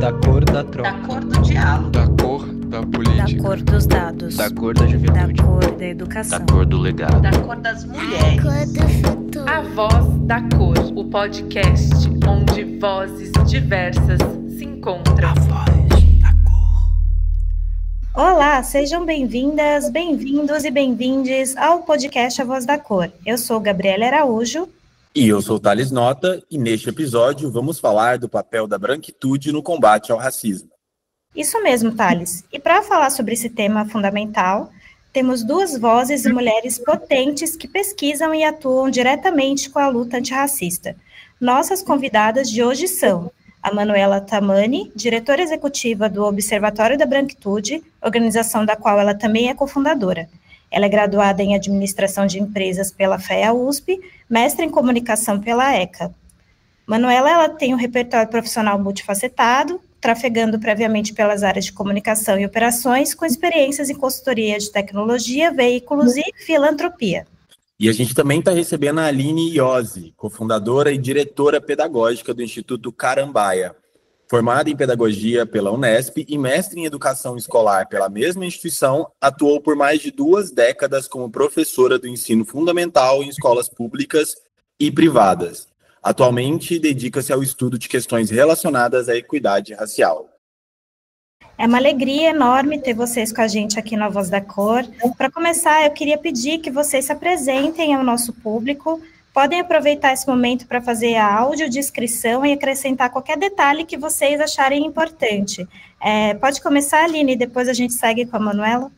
Da cor da troca. Da cor do diálogo. Da cor da política. Da cor dos dados. Da cor da juventude. Da cor da educação. Da cor do legado. Da cor das mulheres. Da cor do futuro. A Voz da Cor, o podcast onde vozes diversas se encontram. A voz da cor. Olá, sejam bem-vindas, bem-vindos e bem-vindes ao podcast A Voz da Cor. Eu sou Gabriela Araújo. E eu sou Thales Nota, e neste episódio vamos falar do papel da branquitude no combate ao racismo. Isso mesmo, Thales. E para falar sobre esse tema fundamental, temos duas vozes e mulheres potentes que pesquisam e atuam diretamente com a luta antirracista. Nossas convidadas de hoje são a Manuela Thamani, diretora executiva do Observatório da Branquitude, organização da qual ela também é cofundadora. Ela é graduada em Administração de Empresas pela FEA-USP, mestre em Comunicação pela ECA. Manuela, ela tem um repertório profissional multifacetado, trafegando previamente pelas áreas de comunicação e operações, com experiências em consultoria de tecnologia, veículos e filantropia. E a gente também está recebendo a Aline Iose, cofundadora e diretora pedagógica do Instituto Carambaia. Formada em pedagogia pela Unesp e mestre em educação escolar pela mesma instituição, atuou por mais de 2 décadas como professora do ensino fundamental em escolas públicas e privadas. Atualmente, dedica-se ao estudo de questões relacionadas à equidade racial. É uma alegria enorme ter vocês com a gente aqui na Voz da Cor. Para começar, eu queria pedir que vocês se apresentem ao nosso público. Podem aproveitar esse momento para fazer a audiodescrição e acrescentar qualquer detalhe que vocês acharem importante. Pode começar, Aline, e depois a gente segue com a Manuela.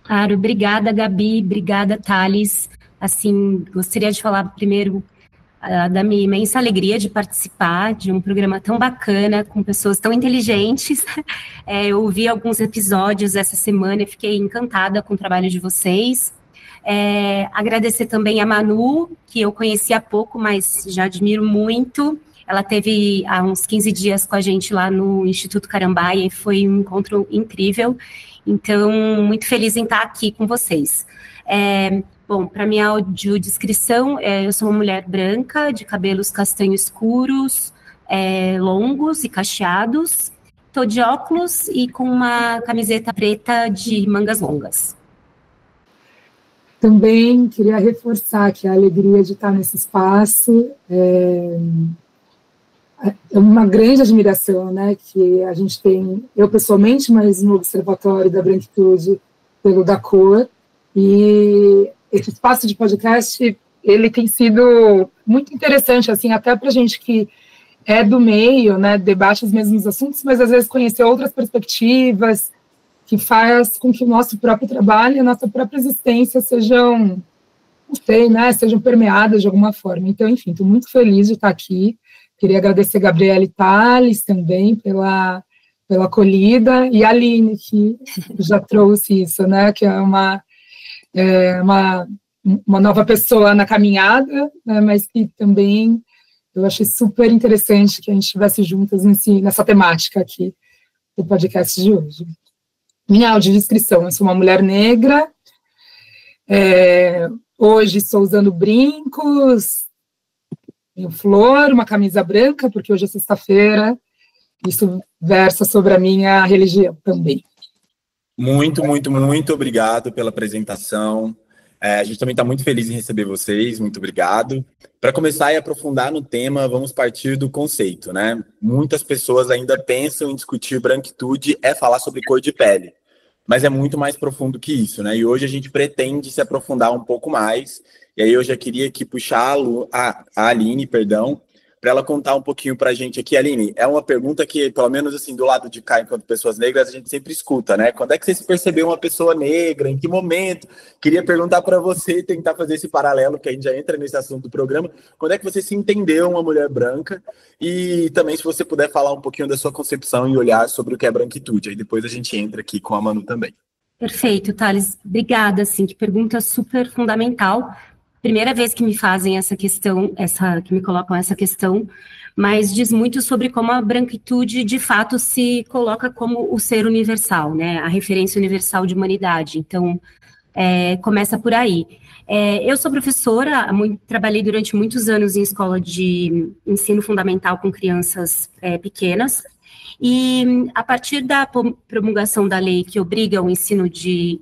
Claro, obrigada, Gabi, obrigada, Thales. Assim, gostaria de falar primeiro da minha imensa alegria de participar de um programa tão bacana, com pessoas tão inteligentes. Eu ouvi alguns episódios essa semana e fiquei encantada com o trabalho de vocês. Agradecer também a Manu, que eu conheci há pouco, mas já admiro muito. Ela teve há uns 15 dias com a gente lá no Instituto Carambaia e foi um encontro incrível. Então, muito feliz em estar aqui com vocês. Bom, para minha audiodescrição, eu sou uma mulher branca, de cabelos castanho escuros, longos e cacheados. Estou de óculos e com uma camiseta preta de mangas longas. Também queria reforçar que a alegria de estar nesse espaço é uma grande admiração, né, que a gente tem, eu pessoalmente, mas no Observatório da Branquitude, pelo da Cor, e esse espaço de podcast, ele tem sido muito interessante, assim, até para a gente que é do meio, né, debate os mesmos assuntos, mas às vezes conhecer outras perspectivas, que faz com que o nosso próprio trabalho e a nossa própria existência sejam, não sei, né, sejam permeadas de alguma forma. Então, enfim, estou muito feliz de estar aqui. Queria agradecer a Gabriela e Thales também pela acolhida, e a Aline, que já trouxe isso, né, que é uma nova pessoa na caminhada, né, mas que também eu achei super interessante que a gente estivesse juntas nessa temática aqui do podcast de hoje. Minha audiodescrição, eu sou uma mulher negra, hoje estou usando brincos, tenho flor, uma camisa branca, porque hoje é sexta-feira, isso versa sobre a minha religião também. Muito, muito, muito obrigado pela apresentação. A gente também está muito feliz em receber vocês, muito obrigado. Para começar e aprofundar no tema, vamos partir do conceito, né? Muitas pessoas ainda pensam em discutir branquitude falar sobre cor de pele. Mas é muito mais profundo que isso, né? E hoje a gente pretende se aprofundar um pouco mais. E aí eu já queria aqui puxar a Aline, para ela contar um pouquinho para a gente aqui. Aline, é uma pergunta que, pelo menos assim, do lado de cá, enquanto pessoas negras, a gente sempre escuta, né? Quando é que você se percebeu uma pessoa negra? Em que momento? Queria perguntar para você, tentar fazer esse paralelo, que a gente já entra nesse assunto do programa. Quando é que você se entendeu uma mulher branca? E também, se você puder falar um pouquinho da sua concepção e olhar sobre o que é branquitude. Aí depois a gente entra aqui com a Manu também. Perfeito, Thales. Obrigada, assim, que pergunta super fundamental. Primeira vez que me fazem essa questão, que me colocam essa questão, mas diz muito sobre como a branquitude, de fato, se coloca como o ser universal, né, a referência universal de humanidade. Então, começa por aí. Eu sou professora, trabalhei durante muitos anos em escola de ensino fundamental com crianças pequenas, E a partir da promulgação da lei que obriga o ensino de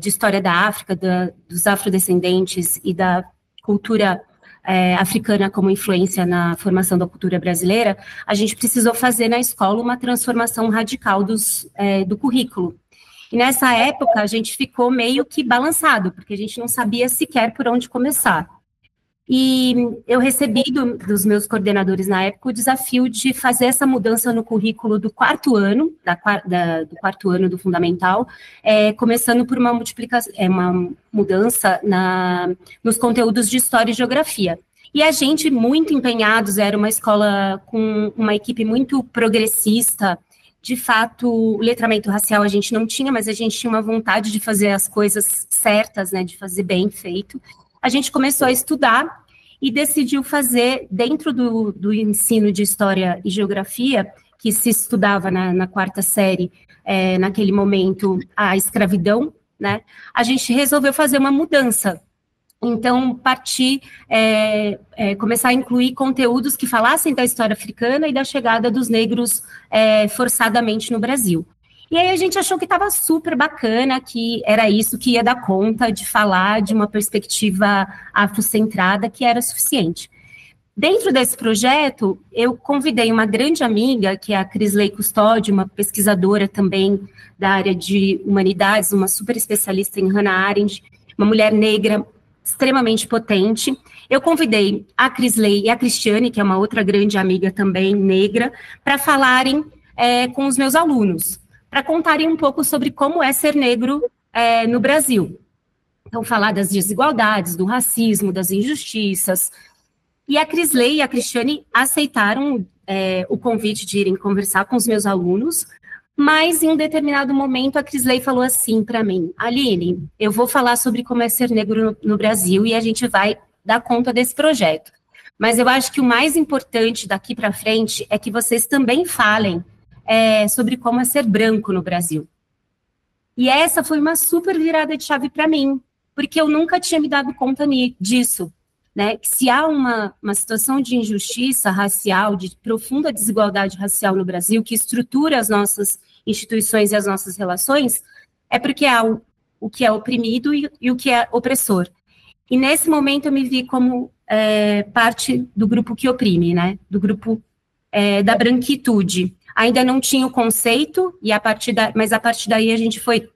história da África, dos afrodescendentes e da cultura africana como influência na formação da cultura brasileira, a gente precisou fazer na escola uma transformação radical do currículo. E nessa época a gente ficou meio que balançado, porque a gente não sabia sequer por onde começar. E eu recebi dos meus coordenadores na época o desafio de fazer essa mudança no currículo do quarto ano, do quarto ano do fundamental, começando por uma mudança nos conteúdos de história e geografia. E a gente, muito empenhados, era uma escola com uma equipe muito progressista. De fato, o letramento racial a gente não tinha, mas a gente tinha uma vontade de fazer as coisas certas, né, de fazer bem feito. A gente começou a estudar e decidiu fazer, dentro do ensino de História e Geografia, que se estudava na quarta série, naquele momento, a escravidão, né? A gente resolveu fazer uma mudança. Então, começar a incluir conteúdos que falassem da história africana e da chegada dos negros forçadamente no Brasil. E aí a gente achou que estava super bacana, que era isso que ia dar conta de falar de uma perspectiva afrocentrada que era suficiente. Dentro desse projeto, eu convidei uma grande amiga, que é a Crisley Custódio, uma pesquisadora também da área de humanidades, uma super especialista em Hannah Arendt, uma mulher negra extremamente potente. Eu convidei a Crisley e a Cristiane, que é uma outra grande amiga também negra, para falarem com os meus alunos, para contarem um pouco sobre como é ser negro no Brasil. Então, falar das desigualdades, do racismo, das injustiças. E a Crisley e a Cristiane aceitaram o convite de irem conversar com os meus alunos, mas em um determinado momento a Crisley falou assim para mim: Aline, eu vou falar sobre como é ser negro no Brasil e a gente vai dar conta desse projeto. Mas eu acho que o mais importante daqui para frente é que vocês também falem sobre como é ser branco no Brasil. E essa foi uma super virada de chave para mim, porque eu nunca tinha me dado conta disso, né? Se há uma situação de injustiça racial, de profunda desigualdade racial no Brasil, que estrutura as nossas instituições e as nossas relações, é porque há o que é oprimido e o que é opressor. E nesse momento eu me vi como parte do grupo que oprime, né? Do grupo da branquitude. Ainda não tinha o conceito, mas a partir daí a gente foi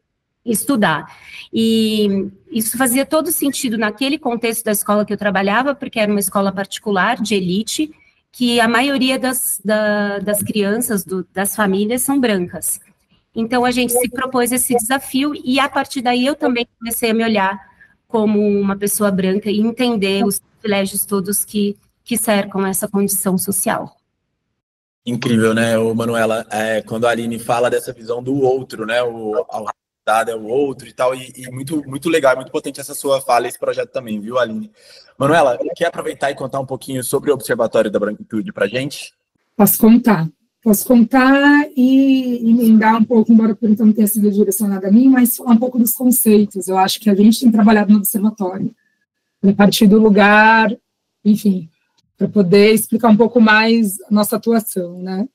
estudar. E isso fazia todo sentido naquele contexto da escola que eu trabalhava, porque era uma escola particular, de elite, que a maioria das crianças, das famílias, são brancas. Então, a gente se propôs esse desafio, e a partir daí eu também comecei a me olhar como uma pessoa branca e entender os privilégios todos que cercam essa condição social. Incrível, né, Manuela? Quando a Aline fala dessa visão do outro, né, o é o outro e tal, e muito legal, muito potente essa sua fala, esse projeto também, viu, Aline? Manuela, quer aproveitar e contar um pouquinho sobre o Observatório da Branquitude pra gente? Posso contar e emendar um pouco, embora a pergunta não tenha sido direcionada a mim, mas falar um pouco dos conceitos. Eu acho que a gente tem trabalhado no Observatório, a partir do lugar, enfim, para poder explicar um pouco mais a nossa atuação, né?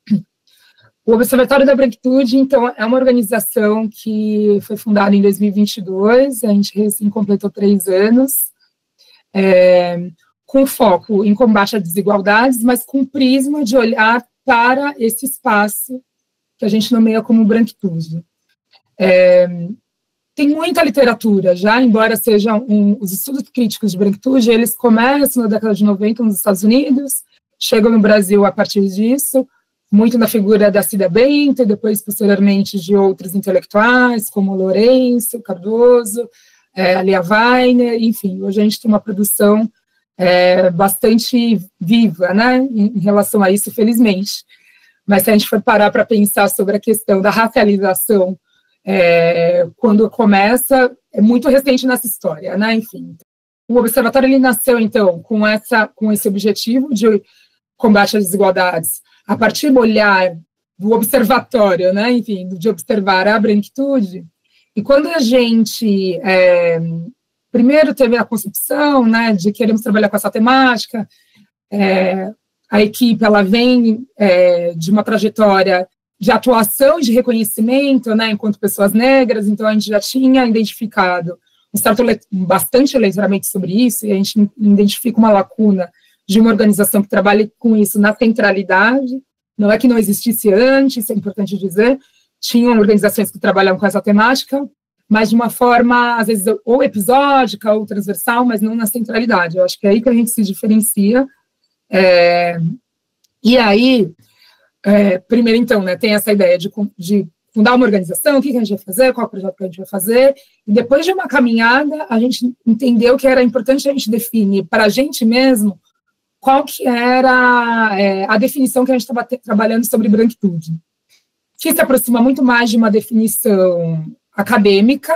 O Observatório da Branquitude, então, é uma organização que foi fundada em 2022, a gente recém completou 3 anos, com foco em combate às desigualdades, mas com prisma de olhar para esse espaço que a gente nomeia como branquitude. Tem muita literatura já, embora sejam os estudos críticos de branquitude, eles começam na década de 90 nos Estados Unidos, chegam no Brasil a partir disso, muito na figura da Cida Bento, e depois, posteriormente, de outros intelectuais, como Lourenço, Cardoso, a Lia Weiner, enfim, hoje a gente tem uma produção bastante viva, né, em relação a isso, felizmente. Mas se a gente for parar para pensar sobre a questão da racialização, quando começa, é muito recente nessa história, né, enfim. O Observatório, ele nasceu, então, com esse objetivo de combate às desigualdades, a partir do olhar do observatório, né, enfim, de observar a branquitude. E quando a gente, primeiro teve a concepção, né, de queremos trabalhar com essa temática, a equipe ela vem de uma trajetória de atuação e de reconhecimento, né, enquanto pessoas negras, então a gente já tinha identificado bastante letramento sobre isso, e a gente identifica uma lacuna de uma organização que trabalhe com isso na centralidade. Não é que não existisse antes, é importante dizer, tinham organizações que trabalhavam com essa temática, mas de uma forma, às vezes, ou episódica, ou transversal, mas não na centralidade. Eu acho que é aí que a gente se diferencia. E aí, primeiro, então, né, tem essa ideia de fundar uma organização, o que a gente vai fazer, qual projeto que a gente vai fazer, e depois de uma caminhada, a gente entendeu que era importante a gente definir para a gente mesmo qual que era a definição que a gente estava trabalhando sobre branquitude, que se aproxima muito mais de uma definição acadêmica,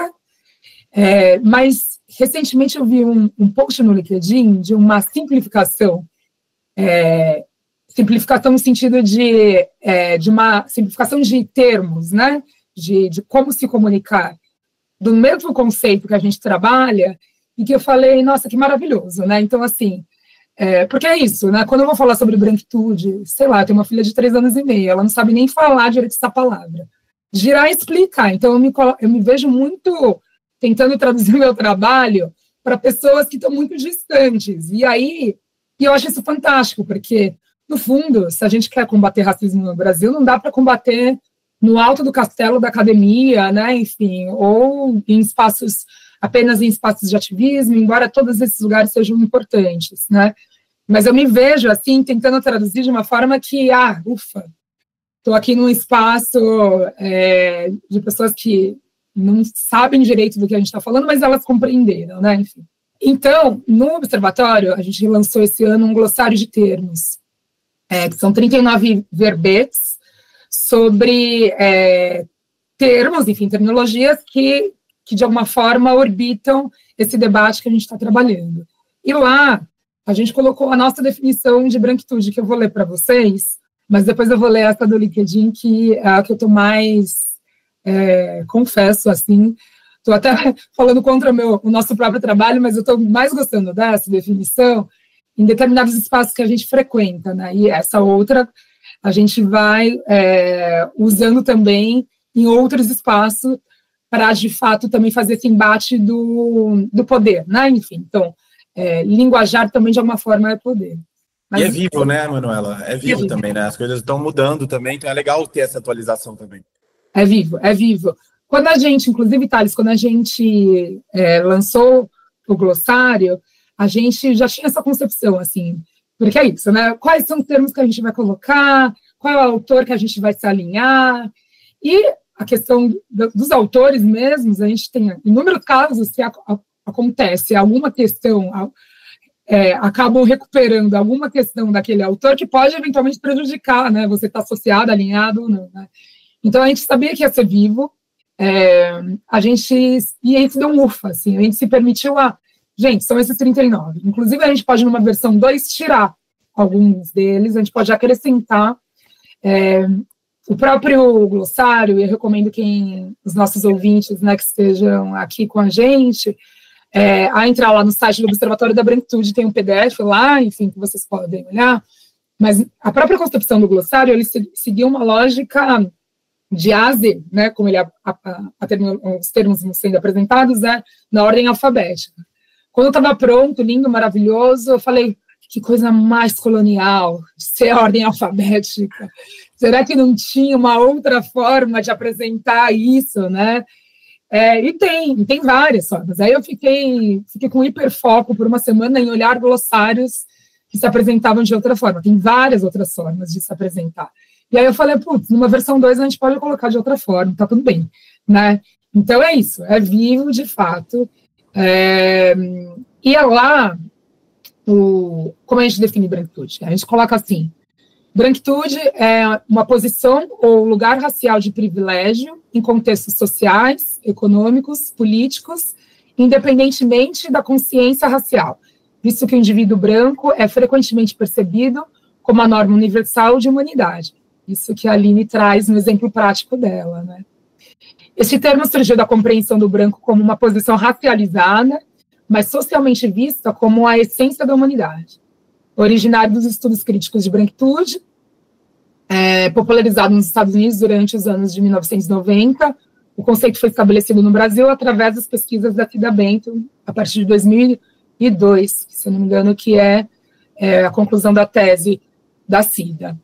mas recentemente eu vi um post no LinkedIn de uma simplificação no sentido de uma simplificação de termos, né, de como se comunicar, do mesmo conceito que a gente trabalha, e que eu falei, nossa, que maravilhoso, né, então, assim, porque é isso, né, quando eu vou falar sobre branquitude, sei lá, eu tenho uma filha de 3 anos e meio, ela não sabe nem falar direito essa palavra, girar e explicar, então eu me vejo muito tentando traduzir o meu trabalho para pessoas que estão muito distantes, e eu acho isso fantástico, porque no fundo, se a gente quer combater racismo no Brasil, não dá para combater no alto do castelo da academia, né, enfim, ou apenas em espaços de ativismo, embora todos esses lugares sejam importantes, né, mas eu me vejo, assim, tentando traduzir de uma forma que, ufa, estou aqui num espaço de pessoas que não sabem direito do que a gente está falando, mas elas compreenderam, né, enfim. Então, no Observatório, a gente lançou esse ano um glossário de termos, que são 39 verbetes sobre termos, enfim, terminologias que de alguma forma orbitam esse debate que a gente está trabalhando. E lá, a gente colocou a nossa definição de branquitude, que eu vou ler para vocês, mas depois eu vou ler essa do LinkedIn, que é a que eu estou mais, confesso, assim, estou até falando contra o nosso próprio trabalho, mas eu estou mais gostando dessa definição, em determinados espaços que a gente frequenta, né, e essa outra a gente vai usando também em outros espaços para, de fato, também fazer esse embate do poder, né, enfim, então, linguajar também, de alguma forma, é poder. Mas, e é vivo, né, Manuela? É vivo também, né, as coisas estão mudando também, então é legal ter essa atualização também. É vivo. Quando a gente, inclusive, Thales, quando a gente lançou o glossário, a gente já tinha essa concepção, assim, porque é isso, né? Quais são os termos que a gente vai colocar, qual é o autor que a gente vai se alinhar, e a questão dos autores mesmos, a gente tem inúmeros casos que acontece alguma questão, acabam recuperando alguma questão daquele autor que pode eventualmente prejudicar, né? Você está associado, alinhado ou não, né? Então, a gente sabia que ia ser vivo, e a gente deu um ufa, assim, a gente se permitiu gente, são esses 39. Inclusive, a gente pode, numa versão 2, tirar alguns deles, a gente pode acrescentar o próprio glossário, e eu recomendo os nossos ouvintes, né, que estejam aqui com a gente, a entrar lá no site do Observatório da Branquitude, tem um PDF lá, enfim, que vocês podem olhar, mas a própria concepção do glossário, ele seguiu uma lógica de A a Z, né, como os termos sendo apresentados, na ordem alfabética. Quando estava pronto, lindo, maravilhoso, eu falei, que coisa mais colonial, ser a ordem alfabética. Será que não tinha uma outra forma de apresentar isso, né? E tem várias formas. Aí eu fiquei com hiperfoco por uma semana em olhar glossários que se apresentavam de outra forma. Tem várias outras formas de se apresentar. E aí eu falei, putz, numa versão 2 a gente pode colocar de outra forma, tá tudo bem, né? Então é isso, é vivo de fato. E lá, como a gente define branquitude? A gente coloca assim, branquitude é uma posição ou lugar racial de privilégio em contextos sociais, econômicos, políticos, independentemente da consciência racial, visto que o indivíduo branco é frequentemente percebido como a norma universal de humanidade. Isso que a Aline traz no exemplo prático dela, né? Esse termo surgiu da compreensão do branco como uma posição racializada, mas socialmente vista como a essência da humanidade. originário dos estudos críticos de branquitude, popularizado nos Estados Unidos durante os anos de 1990. O conceito foi estabelecido no Brasil através das pesquisas da Cida Bento, a partir de 2002, se eu não me engano, que é a conclusão da tese da Cida.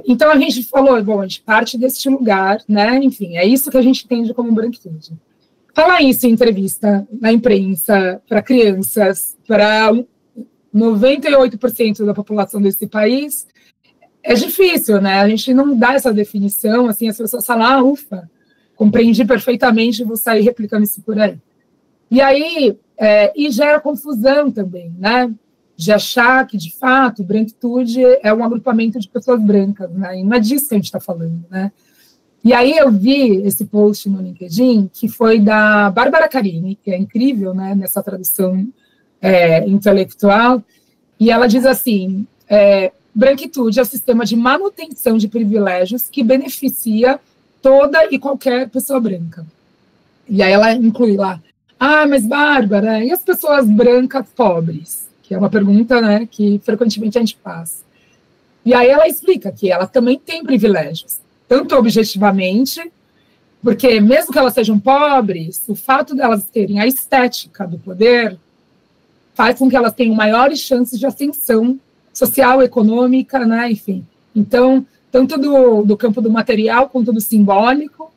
Então, a gente falou, bom, a gente parte deste lugar, né? Enfim, é isso que a gente entende como branquitude. Falar isso em entrevista, na imprensa, para crianças, para 98% da população desse país, é difícil, né? A gente não dá essa definição, assim, as pessoas falam, ufa, compreendi perfeitamente, vou sair replicando isso por aí. E aí, e gera confusão também, né? De achar que, de fato, branquitude é um agrupamento de pessoas brancas, né? E não é disso que a gente está falando, né? E aí eu vi esse post no LinkedIn, que foi da Bárbara Carini, que é incrível, né, nessa tradução intelectual, e ela diz assim, branquitude é o sistema de manutenção de privilégios que beneficia toda e qualquer pessoa branca. E aí ela inclui lá, mas Bárbara, e as pessoas brancas pobres? Que é uma pergunta, né, que frequentemente a gente faz. E aí ela explica que ela também tem privilégios, tanto objetivamente, porque mesmo que elas sejam pobres, o fato delas terem a estética do poder faz com que elas tenham maiores chances de ascensão social, econômica, né, enfim. Então, tanto do campo do material quanto do simbólico,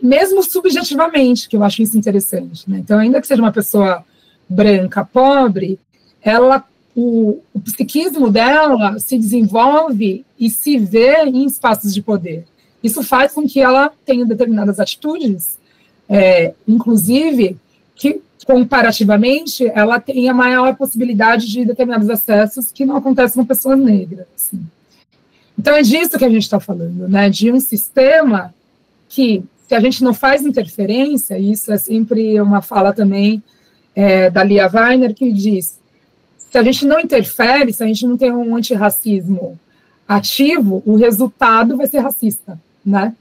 mesmo subjetivamente, que eu acho isso interessante, né? Então, ainda que seja uma pessoa branca, pobre, o psiquismo dela se desenvolve e se vê em espaços de poder. Isso faz com que ela tenha determinadas atitudes, inclusive, que, comparativamente, ela tenha maior possibilidade de determinados acessos que não acontecem com pessoas negras. Assim. Então, é disso que a gente está falando, né? De um sistema que, se a gente não faz interferência, isso é sempre uma fala também da Lia Weiner, que diz, se a gente não interfere, se a gente não tem um antirracismo ativo, o resultado vai ser racista, né?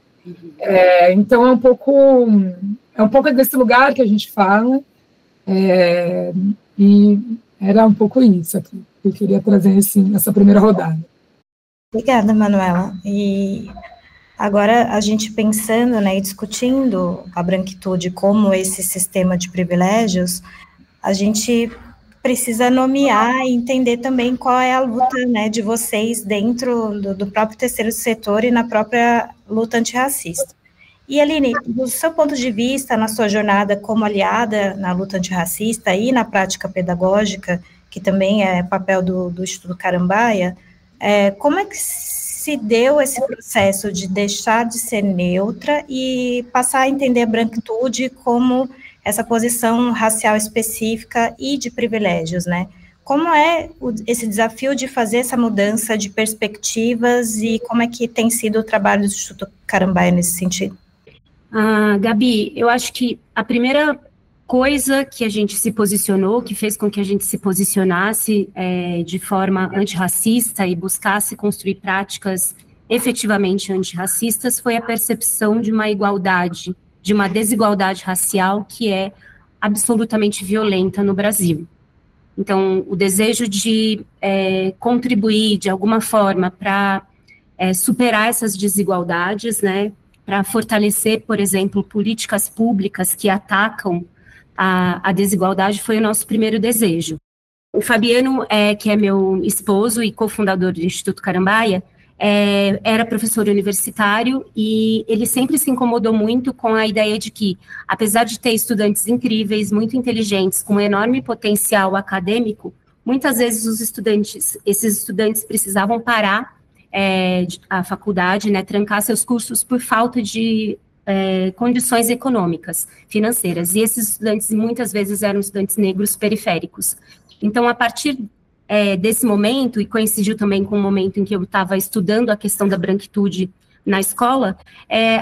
Então, é um pouco desse lugar que a gente fala, e era um pouco isso aqui que eu queria trazer, assim, nessa primeira rodada. Obrigada, Manuela. E agora, a gente pensando, né, e discutindo a branquitude como esse sistema de privilégios, a gente precisa nomear e entender também qual é a luta, né, de vocês dentro do próprio terceiro setor e na própria luta antirracista. E, Aline, do seu ponto de vista, na sua jornada como aliada na luta antirracista e na prática pedagógica, que também é papel do Instituto Carambaia, como é que se deu esse processo de deixar de ser neutra e passar a entender a branquitude como essa posição racial específica e de privilégios, né? Como é esse desafio de fazer essa mudança de perspectivas e como é que tem sido o trabalho do Instituto Carambaia nesse sentido? Gabi, eu acho que a primeira coisa que a gente se posicionou, que fez com que a gente se posicionasse de forma antirracista e buscasse construir práticas efetivamente antirracistas, foi a percepção de uma igualdade, de uma desigualdade racial que é absolutamente violenta no Brasil. Então, o desejo de contribuir de alguma forma para superar essas desigualdades, né, para fortalecer, por exemplo, políticas públicas que atacam a desigualdade foi o nosso primeiro desejo. O Fabiano, que é meu esposo e cofundador do Instituto Carambaia, era professor universitário e ele sempre se incomodou muito com a ideia de que, apesar de ter estudantes incríveis, muito inteligentes, com enorme potencial acadêmico, muitas vezes esses estudantes precisavam parar a faculdade, né, trancar seus cursos por falta de condições econômicas, financeiras, e esses estudantes muitas vezes eram estudantes negros periféricos. Então, a partir desse momento, e coincidiu também com o momento em que eu estava estudando a questão da branquitude na escola,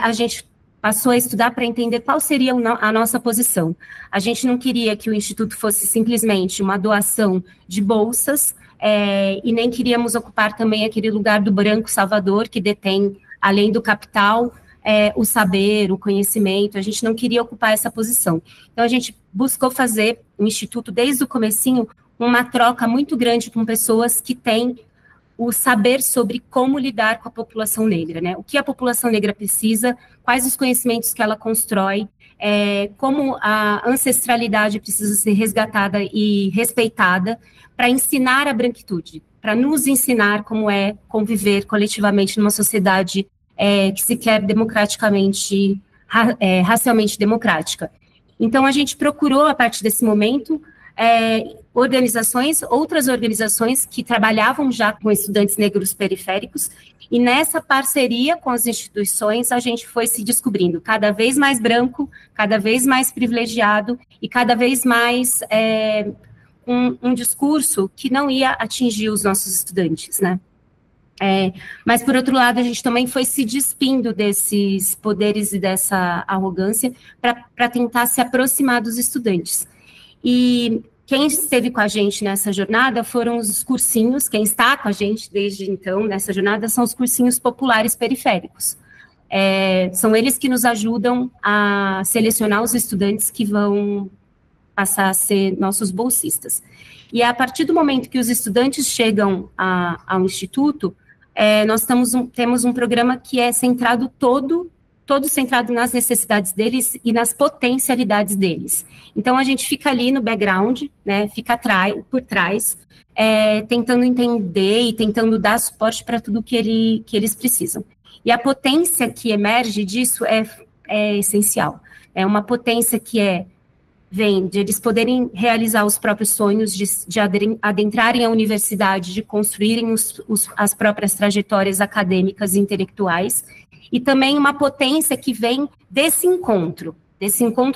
a gente passou a estudar para entender qual seria a nossa posição. A gente não queria que o Instituto fosse simplesmente uma doação de bolsas, e nem queríamos ocupar também aquele lugar do branco salvador que detém, além do capital, o saber, o conhecimento. A gente não queria ocupar essa posição. Então, a gente buscou fazer o Instituto, desde o comecinho, uma troca muito grande com pessoas que têm o saber sobre como lidar com a população negra, né? O que a população negra precisa, quais os conhecimentos que ela constrói, como a ancestralidade precisa ser resgatada e respeitada para ensinar a branquitude, para nos ensinar como é conviver coletivamente numa sociedade que se quer democraticamente, racialmente democrática. Então, a gente procurou, a partir desse momento, outras organizações que trabalhavam já com estudantes negros periféricos, e nessa parceria com as instituições, a gente foi se descobrindo cada vez mais branco, cada vez mais privilegiado, e cada vez mais um discurso que não ia atingir os nossos estudantes, né? Mas, por outro lado, a gente também foi se despindo desses poderes e dessa arrogância para tentar se aproximar dos estudantes. E quem esteve com a gente nessa jornada foram os cursinhos, quem está com a gente desde então nessa jornada são os cursinhos populares periféricos. São eles que nos ajudam a selecionar os estudantes que vão passar a ser nossos bolsistas. E a partir do momento que os estudantes chegam ao Instituto, nós temos um programa que é centrado todo centrado nas necessidades deles e nas potencialidades deles. Então, a gente fica ali no background, né, fica por trás, tentando entender e tentando dar suporte para tudo que eles precisam. E a potência que emerge disso é essencial. É uma potência que vem de eles poderem realizar os próprios sonhos, de adentrarem a universidade, de construírem as próprias trajetórias acadêmicas e intelectuais, e também uma potência que vem desse encontro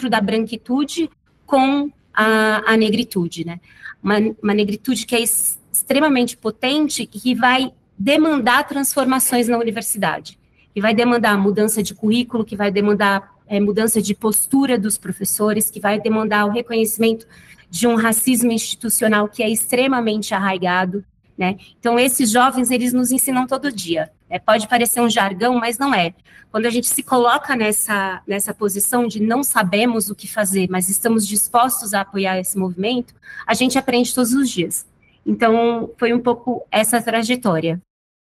da branquitude com a negritude, né? Uma negritude que é extremamente potente e que vai demandar transformações na universidade, que vai demandar mudança de currículo, que vai demandar mudança de postura dos professores, que vai demandar o reconhecimento de um racismo institucional que é extremamente arraigado, né? Então, esses jovens, eles nos ensinam todo dia. Pode parecer um jargão, mas não é. Quando a gente se coloca nessa posição de não sabemos o que fazer, mas estamos dispostos a apoiar esse movimento, a gente aprende todos os dias. Então, foi um pouco essa trajetória.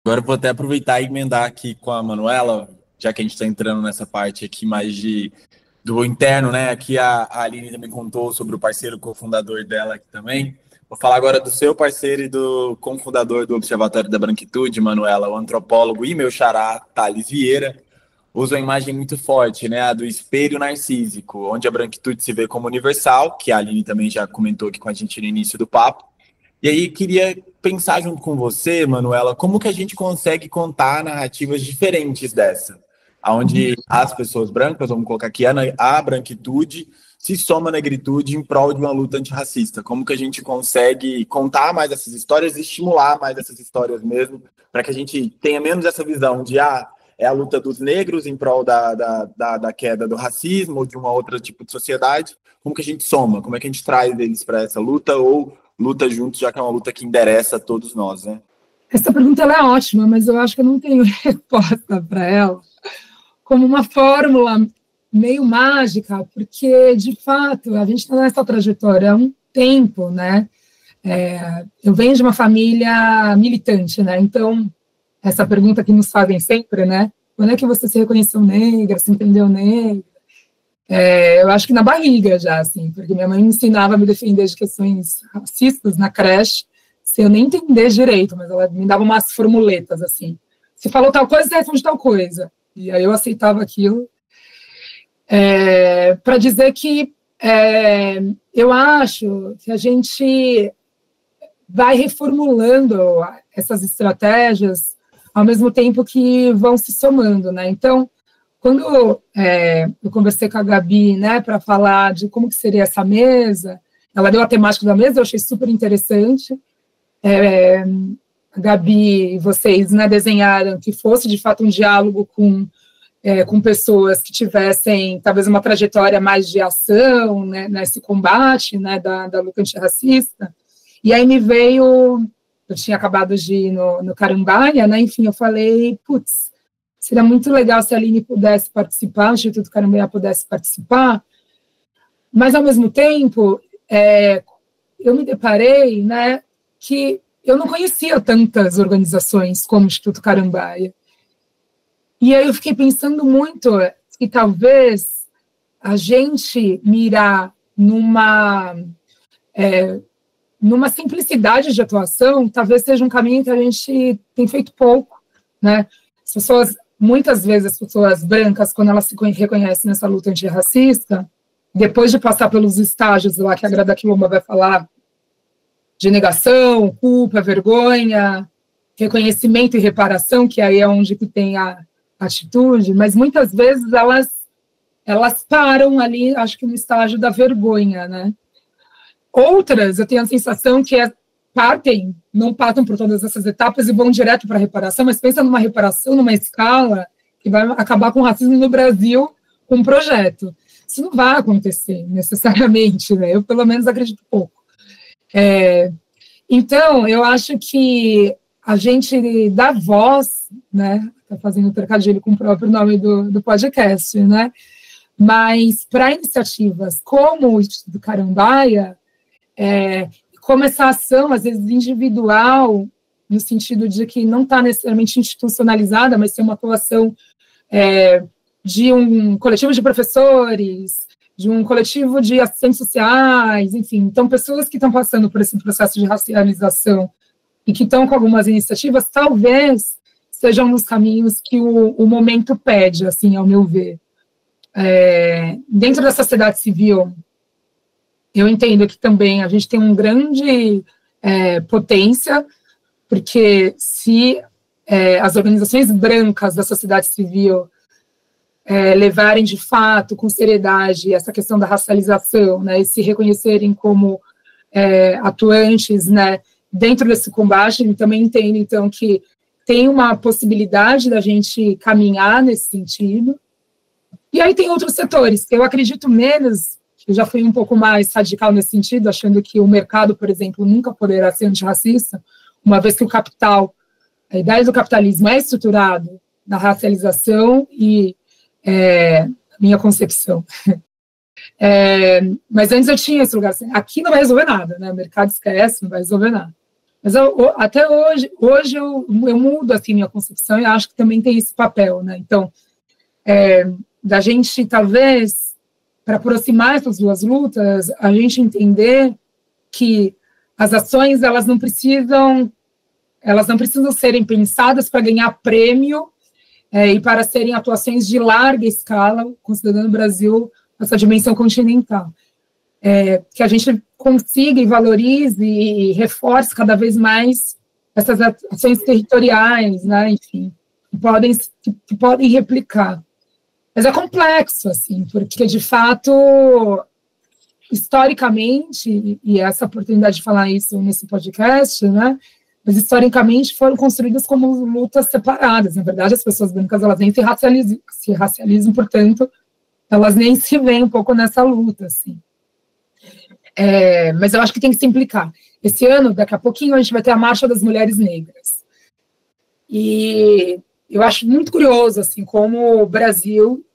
Agora eu vou até aproveitar e emendar aqui com a Manuela, já que a gente está entrando nessa parte aqui mais do interno, né? Aqui a Aline também contou sobre o parceiro cofundador dela aqui também. Vou falar agora do seu parceiro e do cofundador do Observatório da Branquitude, Manuela, o antropólogo e meu xará, Thales Vieira, usa uma imagem muito forte, né? A do espelho narcísico, onde a branquitude se vê como universal, que a Aline também já comentou aqui com a gente no início do papo. E aí, queria pensar junto com você, Manuela, como que a gente consegue contar narrativas diferentes dessa, onde as pessoas brancas, vamos colocar aqui, a branquitude se soma à negritude em prol de uma luta antirracista. Como que a gente consegue contar mais essas histórias e estimular mais essas histórias mesmo, para que a gente tenha menos essa visão de, é a luta dos negros em prol da queda do racismo ou de uma outra tipo de sociedade. Como que a gente soma? Como é que a gente traz eles para essa luta ou luta juntos, já que é uma luta que endereça a todos nós, né? Essa pergunta ela é ótima, mas eu acho que eu não tenho resposta para ela como uma fórmula meio mágica, porque, de fato, a gente está nessa trajetória há um tempo, né? Eu venho de uma família militante, né? Então, essa pergunta que nos fazem sempre, né? Quando é que você se reconheceu negra, se entendeu negra? Eu acho que na barriga já, assim, porque minha mãe me ensinava a me defender de questões racistas na creche, sem eu nem entender direito, mas ela me dava umas formuletas, assim. Se falou tal coisa, você responde tal coisa. E aí eu aceitava aquilo. Para dizer que eu acho que a gente vai reformulando essas estratégias ao mesmo tempo que vão se somando, né? Então, quando eu conversei com a Gabi, né, para falar de como que seria essa mesa, ela deu a temática da mesa, eu achei super interessante. A Gabi e vocês, né, desenharam que fosse, de fato, um diálogo com pessoas que tivessem, talvez, uma trajetória mais de ação, né, nesse combate, né, da luta antirracista. E aí me veio, eu tinha acabado de ir no Carambaia, né, enfim, eu falei, putz, seria muito legal se a Aline pudesse participar, o Instituto Carambaia pudesse participar, mas, ao mesmo tempo, eu me deparei, né, que eu não conhecia tantas organizações como o Instituto Carambaia. E aí eu fiquei pensando muito que talvez a gente mirar numa simplicidade de atuação, talvez seja um caminho que a gente tem feito pouco, né? As pessoas, muitas vezes as pessoas brancas, quando elas se reconhecem nessa luta antirracista, depois de passar pelos estágios lá que a Grada Quilomba vai falar, de negação, culpa, vergonha, reconhecimento e reparação, que aí é onde que tem a atitude, mas muitas vezes elas param ali, acho que no estágio da vergonha, né? Outras, eu tenho a sensação que não passam por todas essas etapas e vão direto para a reparação, mas pensa numa reparação, numa escala que vai acabar com o racismo no Brasil com um projeto. Isso não vai acontecer necessariamente, né? Eu, pelo menos, acredito pouco. Então, eu acho que a gente dá voz, né? Está fazendo um trocadilho com o próprio nome do podcast, né? Mas para iniciativas como o Instituto Carambaia, como essa ação, às vezes individual, no sentido de que não está necessariamente institucionalizada, mas tem uma atuação de um coletivo de professores, de um coletivo de assistentes sociais, enfim, então pessoas que estão passando por esse processo de racialização e que estão com algumas iniciativas, talvez sejam um dos caminhos que o momento pede, assim, ao meu ver. Dentro da sociedade civil, eu entendo que também a gente tem uma grande potência, porque se as organizações brancas da sociedade civil levarem de fato, com seriedade, essa questão da racialização, né, e se reconhecerem como atuantes, né, dentro desse combate, eu também entendo, então, que tem uma possibilidade da gente caminhar nesse sentido. E aí tem outros setores, eu acredito menos, eu já fui um pouco mais radical nesse sentido, achando que o mercado, por exemplo, nunca poderá ser antirracista, uma vez que o capital, a ideia do capitalismo é estruturado na racialização e minha concepção. Mas antes eu tinha esse lugar assim, aqui não vai resolver nada, né? O mercado esquece, não vai resolver nada. Mas até hoje eu mudo assim minha concepção e acho que também tem esse papel, né? Então, da gente, talvez, para aproximar essas duas lutas, a gente entender que as ações, elas não precisam serem pensadas para ganhar prêmio e para serem atuações de larga escala, considerando o Brasil essa dimensão continental. Que a gente consiga e valorize e reforce cada vez mais essas ações territoriais, né, enfim, que podem replicar. Mas é complexo, assim, porque, de fato, historicamente, e essa oportunidade de falar isso nesse podcast, né, mas historicamente foram construídas como lutas separadas. Na verdade, as pessoas brancas, elas nem se racializam, portanto, elas nem se veem um pouco nessa luta, assim. Mas eu acho que tem que se implicar. Esse ano, daqui a pouquinho, a gente vai ter a Marcha das Mulheres Negras. E eu acho muito curioso, assim, como o Brasil,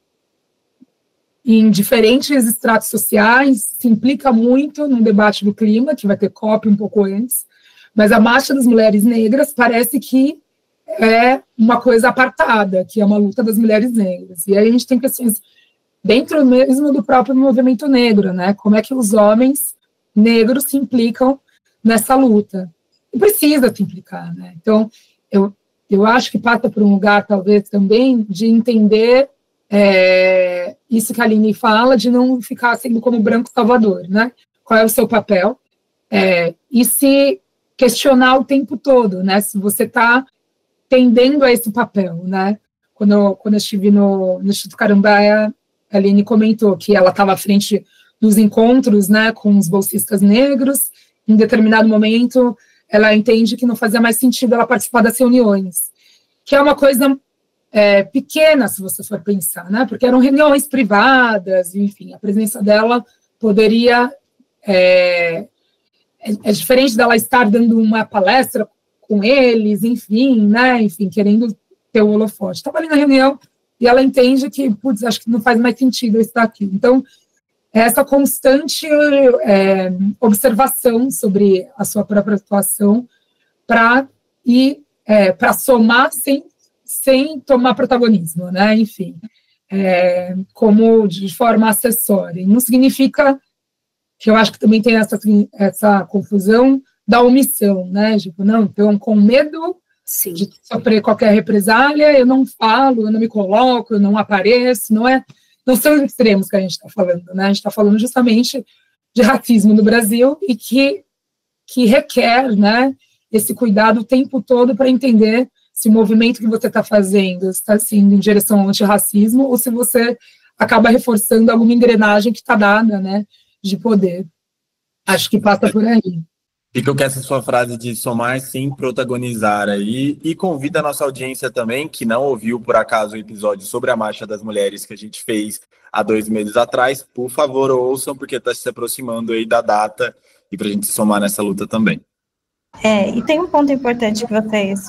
em diferentes estratos sociais, se implica muito no debate do clima, que vai ter COP um pouco antes, mas a Marcha das Mulheres Negras parece que é uma coisa apartada, que é uma luta das mulheres negras. E aí a gente tem questões dentro mesmo do próprio movimento negro, né? Como é que os homens negros se implicam nessa luta? E precisa se implicar, né? Então, eu acho que passa por um lugar, talvez, também, de entender isso que a Aline fala, de não ficar sendo como branco salvador, né? Qual é o seu papel? E se questionar o tempo todo, né? Se você está tendendo a esse papel, né? Quando eu estive no Instituto Carambaia, a Aline comentou que ela estava à frente dos encontros, né, com os bolsistas negros. Em determinado momento, ela entende que não fazia mais sentido ela participar das reuniões, que é uma coisa pequena, se você for pensar, né, porque eram reuniões privadas, enfim, a presença dela poderia... É diferente dela estar dando uma palestra com eles, enfim, né, enfim, querendo ter o holofote. Estava ali na reunião e ela entende que, putz, acho que não faz mais sentido eu estar aqui. Então, é essa constante observação sobre a sua própria atuação para somar sem tomar protagonismo, né? Enfim, como de forma acessória. E não significa que eu acho que também tem essa confusão da omissão, né? Tipo, não, então, com medo Sim. de sofrer qualquer represália, eu não falo, eu não me coloco, eu não apareço, não são os extremos que a gente está falando, né? A gente está falando justamente de racismo no Brasil e que requer, né, esse cuidado o tempo todo para entender se o movimento que você está fazendo está indo em direção ao antirracismo ou se você acaba reforçando alguma engrenagem que está dada, né, de poder. Acho que passa por aí. Fica com essa sua frase de somar sem protagonizar aí, e convida a nossa audiência também, que não ouviu por acaso o episódio sobre a Marcha das Mulheres que a gente fez há 2 meses atrás, por favor ouçam, porque está se aproximando aí da data e para a gente se somar nessa luta também. E tem um ponto importante que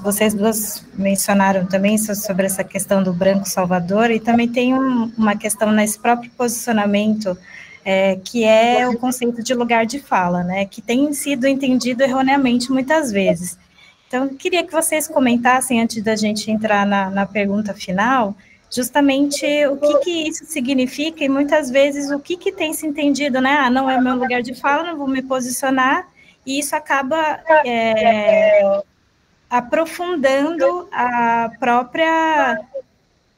vocês duas mencionaram também sobre essa questão do branco salvador, e também tem uma questão nesse próprio posicionamento, que é o conceito de lugar de fala, né, que tem sido entendido erroneamente muitas vezes. Então, eu queria que vocês comentassem, antes da gente entrar na pergunta final, justamente o que isso significa e muitas vezes o que tem se entendido, né, não é o meu lugar de fala, não vou me posicionar, e isso acaba aprofundando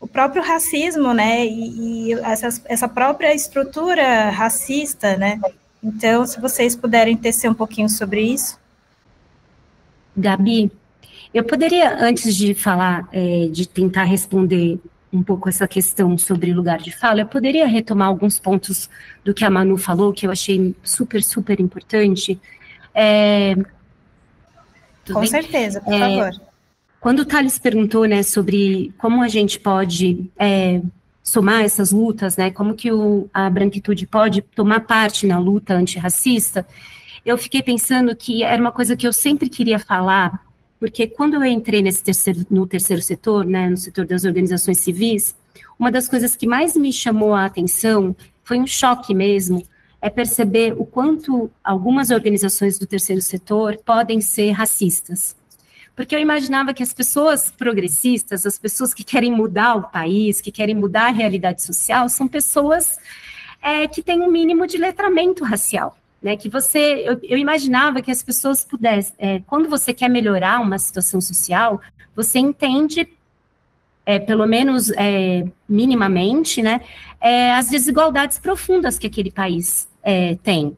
o próprio racismo, né, e essa própria estrutura racista, né. Então, se vocês puderem tecer um pouquinho sobre isso. Gabi, eu poderia, antes de falar, de tentar responder um pouco essa questão sobre lugar de fala, eu poderia retomar alguns pontos do que a Manu falou, que eu achei super, super importante. Com certeza, por favor. Quando o Thales perguntou, né, sobre como a gente pode somar essas lutas, né, como que a branquitude pode tomar parte na luta antirracista, eu fiquei pensando que era uma coisa que eu sempre queria falar, porque quando eu entrei no terceiro setor, né, no setor das organizações civis, uma das coisas que mais me chamou a atenção, foi um choque mesmo, é perceber o quanto algumas organizações do terceiro setor podem ser racistas. Porque eu imaginava que as pessoas progressistas, as pessoas que querem mudar o país, que querem mudar a realidade social, são pessoas que têm um mínimo de letramento racial. Né, que eu imaginava que as pessoas pudessem, quando você quer melhorar uma situação social, você entende, pelo menos minimamente, né, as desigualdades profundas que aquele país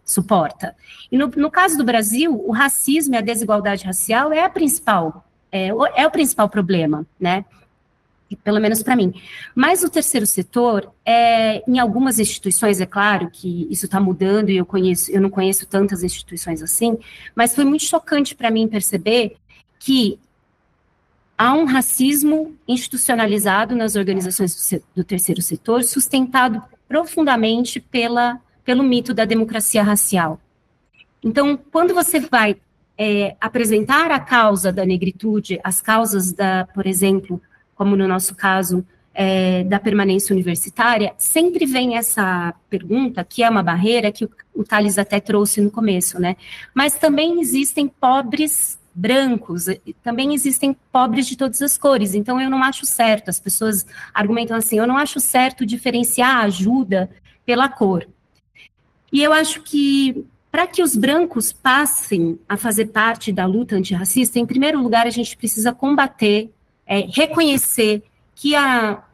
suporta. E no caso do Brasil, o racismo e a desigualdade racial é o principal problema, né? Pelo menos para mim. Mas o terceiro setor, em algumas instituições, é claro que isso está mudando e eu não conheço tantas instituições assim, mas foi muito chocante para mim perceber que há um racismo institucionalizado nas organizações do terceiro setor, sustentado profundamente pelo mito da democracia racial. Então, quando você vai apresentar a causa da negritude, as causas por exemplo, como no nosso caso, da permanência universitária, sempre vem essa pergunta, que é uma barreira que o Thales até trouxe no começo, né? Mas também existem pobres brancos, também existem pobres de todas as cores, então eu não acho certo, as pessoas argumentam assim, eu não acho certo diferenciar a ajuda pela cor. E eu acho que, para que os brancos passem a fazer parte da luta antirracista, em primeiro lugar, a gente precisa combater, reconhecer que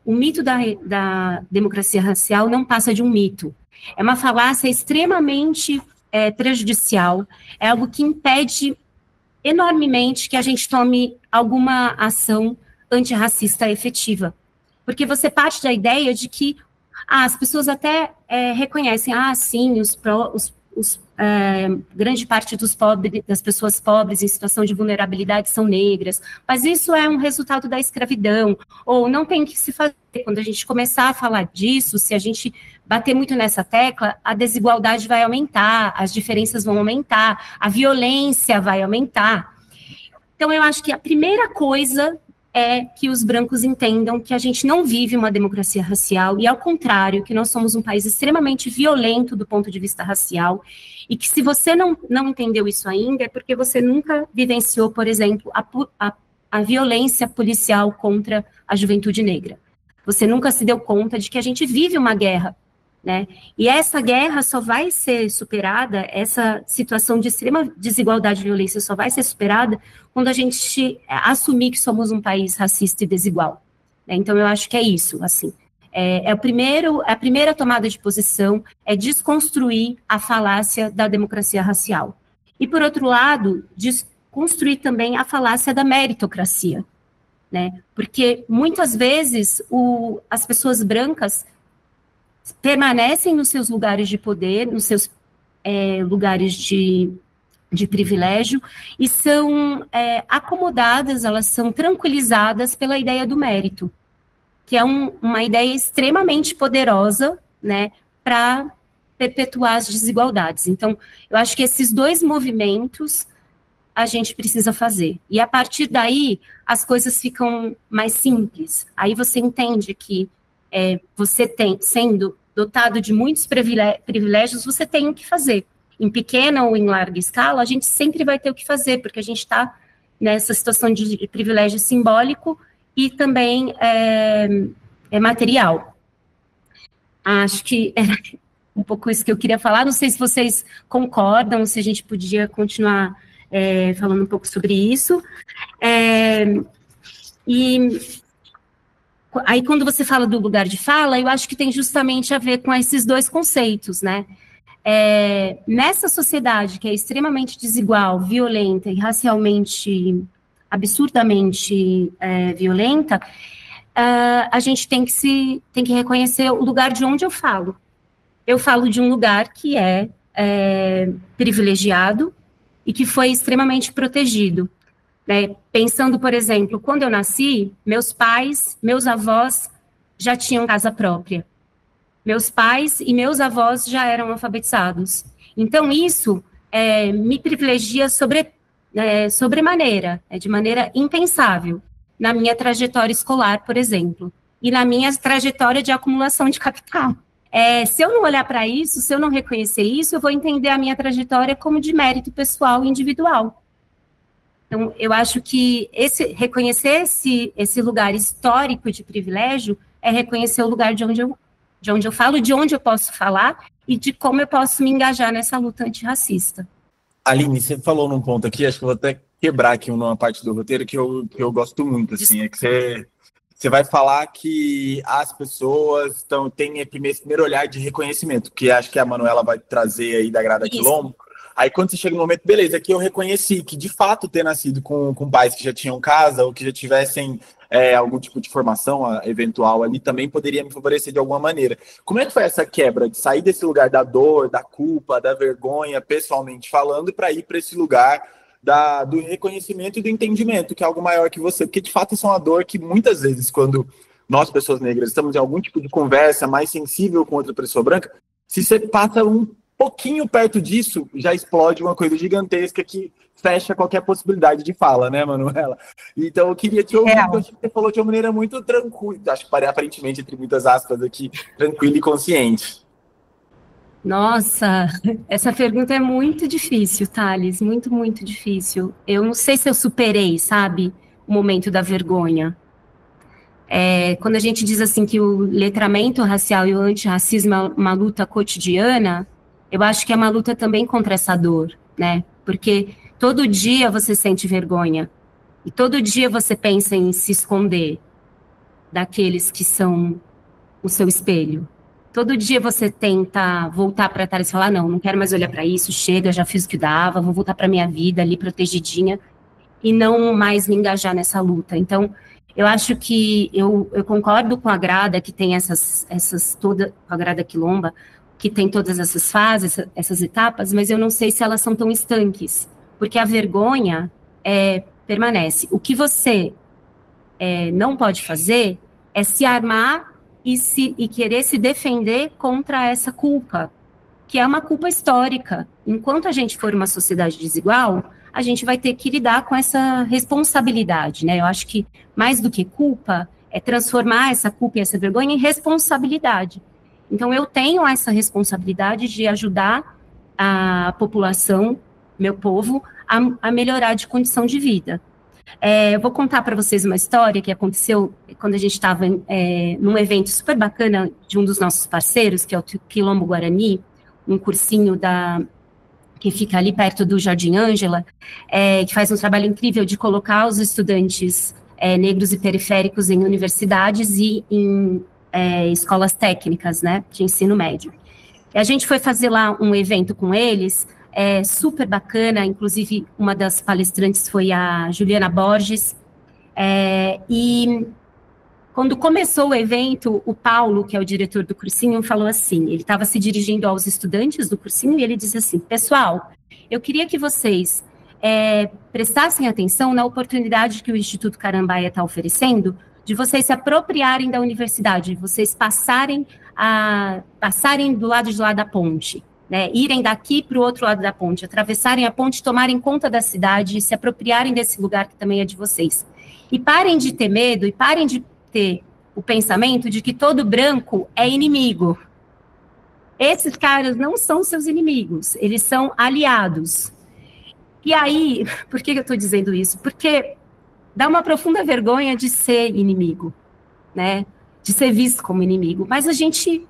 o mito da democracia racial não passa de um mito. É uma falácia extremamente prejudicial, é algo que impede enormemente que a gente tome alguma ação antirracista efetiva. Porque você parte da ideia de que as pessoas até reconhecem, sim, grande parte das pessoas pobres em situação de vulnerabilidade são negras, mas isso é um resultado da escravidão, ou não tem que se fazer. Quando a gente começar a falar disso, se a gente bater muito nessa tecla, a desigualdade vai aumentar, as diferenças vão aumentar, a violência vai aumentar. Então, eu acho que a primeira coisa é que os brancos entendam que a gente não vive uma democracia racial e, ao contrário, que nós somos um país extremamente violento do ponto de vista racial e que se você não entendeu isso ainda é porque você nunca vivenciou, por exemplo, a violência policial contra a juventude negra. Você nunca se deu conta de que a gente vive uma guerra, né? E essa guerra só vai ser superada, essa situação de extrema desigualdade e violência só vai ser superada quando a gente assumir que somos um país racista e desigual, né? Então, eu acho que é isso, assim. A primeira tomada de posição é desconstruir a falácia da democracia racial. E, por outro lado, desconstruir também a falácia da meritocracia, né? Porque, muitas vezes, as pessoas brancas permanecem nos seus lugares de poder, nos seus lugares de privilégio, e são acomodadas, elas são tranquilizadas pela ideia do mérito, que é uma ideia extremamente poderosa, né, para perpetuar as desigualdades. Então, eu acho que esses dois movimentos a gente precisa fazer. E a partir daí, as coisas ficam mais simples. Aí você entende que você sendo dotado de muitos privilégios, você tem o que fazer. Em pequena ou em larga escala, a gente sempre vai ter o que fazer, porque a gente está nessa situação de privilégio simbólico e também material. Acho que era um pouco isso que eu queria falar. Não sei se vocês concordam, se a gente podia continuar falando um pouco sobre isso. E aí, quando você fala do lugar de fala, eu acho que tem justamente a ver com esses dois conceitos, né? Nessa sociedade que é extremamente desigual, violenta e racialmente, absurdamente violenta, a gente tem que reconhecer o lugar de onde eu falo. Eu falo de um lugar que é privilegiado e que foi extremamente protegido. Pensando, por exemplo, quando eu nasci, meus pais, meus avós já tinham casa própria. Meus pais e meus avós já eram alfabetizados. Então, isso me privilegia sobremaneira, de maneira impensável, na minha trajetória escolar, por exemplo, e na minha trajetória de acumulação de capital. Se eu não olhar para isso, se eu não reconhecer isso, eu vou entender a minha trajetória como de mérito pessoal e individual. Então, eu acho que reconhecer esse lugar histórico de privilégio é reconhecer o lugar de onde eu falo, de onde eu posso falar e de como eu posso me engajar nessa luta antirracista. Aline, você falou num ponto aqui, acho que eu vou até quebrar aqui uma parte do roteiro que eu gosto muito, assim, é que você vai falar que as pessoas têm esse primeiro olhar de reconhecimento, que acho que a Manuela vai trazer aí da Grada Quilombo. Aí quando você chega no momento, beleza, aqui eu reconheci que de fato ter nascido com pais que já tinham casa ou que já tivessem algum tipo de formação eventual ali também poderia me favorecer de alguma maneira. Como é que foi essa quebra de sair desse lugar da dor, da culpa, da vergonha, pessoalmente falando, para ir para esse lugar do reconhecimento e do entendimento, que é algo maior que você? Porque de fato isso é uma dor que muitas vezes quando nós, pessoas negras, estamos em algum tipo de conversa mais sensível com outra pessoa branca, se você passa um pouquinho perto disso, já explode uma coisa gigantesca que fecha qualquer possibilidade de fala, né, Manuela? Então eu queria te ouvir, porque eu acho que você falou de uma maneira muito tranquila, acho que aparentemente, entre muitas aspas aqui, tranquila e consciente. Nossa, essa pergunta é muito difícil, Thales, muito, muito difícil. Eu não sei se eu superei, sabe, o momento da vergonha. Quando a gente diz assim que o letramento racial e o antirracismo é uma luta cotidiana, eu acho que é uma luta também contra essa dor, né? Porque todo dia você sente vergonha e todo dia você pensa em se esconder daqueles que são o seu espelho. Todo dia você tenta voltar para trás e falar, não quero mais olhar para isso, chega, já fiz o que dava, vou voltar para minha vida ali protegidinha e não mais me engajar nessa luta. Então, eu acho que eu concordo com a Grada que tem com a Grada Quilomba, que tem todas essas fases, essas etapas, mas eu não sei se elas são tão estanques, porque a vergonha permanece. O que você não pode fazer é se armar e querer se defender contra essa culpa, que é uma culpa histórica. Enquanto a gente for uma sociedade desigual, a gente vai ter que lidar com essa responsabilidade, né? Eu acho que mais do que culpa, é transformar essa culpa e essa vergonha em responsabilidade. Então, eu tenho essa responsabilidade de ajudar a população, meu povo, a melhorar de condição de vida. Eu vou contar para vocês uma história que aconteceu quando a gente estava num evento super bacana de um dos nossos parceiros, que é o Quilombo Guarani, um cursinho que fica ali perto do Jardim Ângela, que faz um trabalho incrível de colocar os estudantes negros e periféricos em universidades e em escolas técnicas, né, de ensino médio. E a gente foi fazer lá um evento com eles, super bacana, inclusive uma das palestrantes foi a Juliana Borges, e quando começou o evento, o Paulo, que é o diretor do cursinho, falou assim, ele estava se dirigindo aos estudantes do cursinho e ele disse assim, pessoal, eu queria que vocês prestassem atenção na oportunidade que o Instituto Carambaia está oferecendo de vocês se apropriarem da universidade, de vocês passarem do lado de lá da ponte, né, irem daqui para o outro lado da ponte, atravessarem a ponte, tomarem conta da cidade e se apropriarem desse lugar que também é de vocês. E parem de ter medo e parem de ter o pensamento de que todo branco é inimigo. Esses caras não são seus inimigos, eles são aliados. E aí, por que eu estou dizendo isso? Porque dá uma profunda vergonha de ser inimigo, né? De ser visto como inimigo. Mas a gente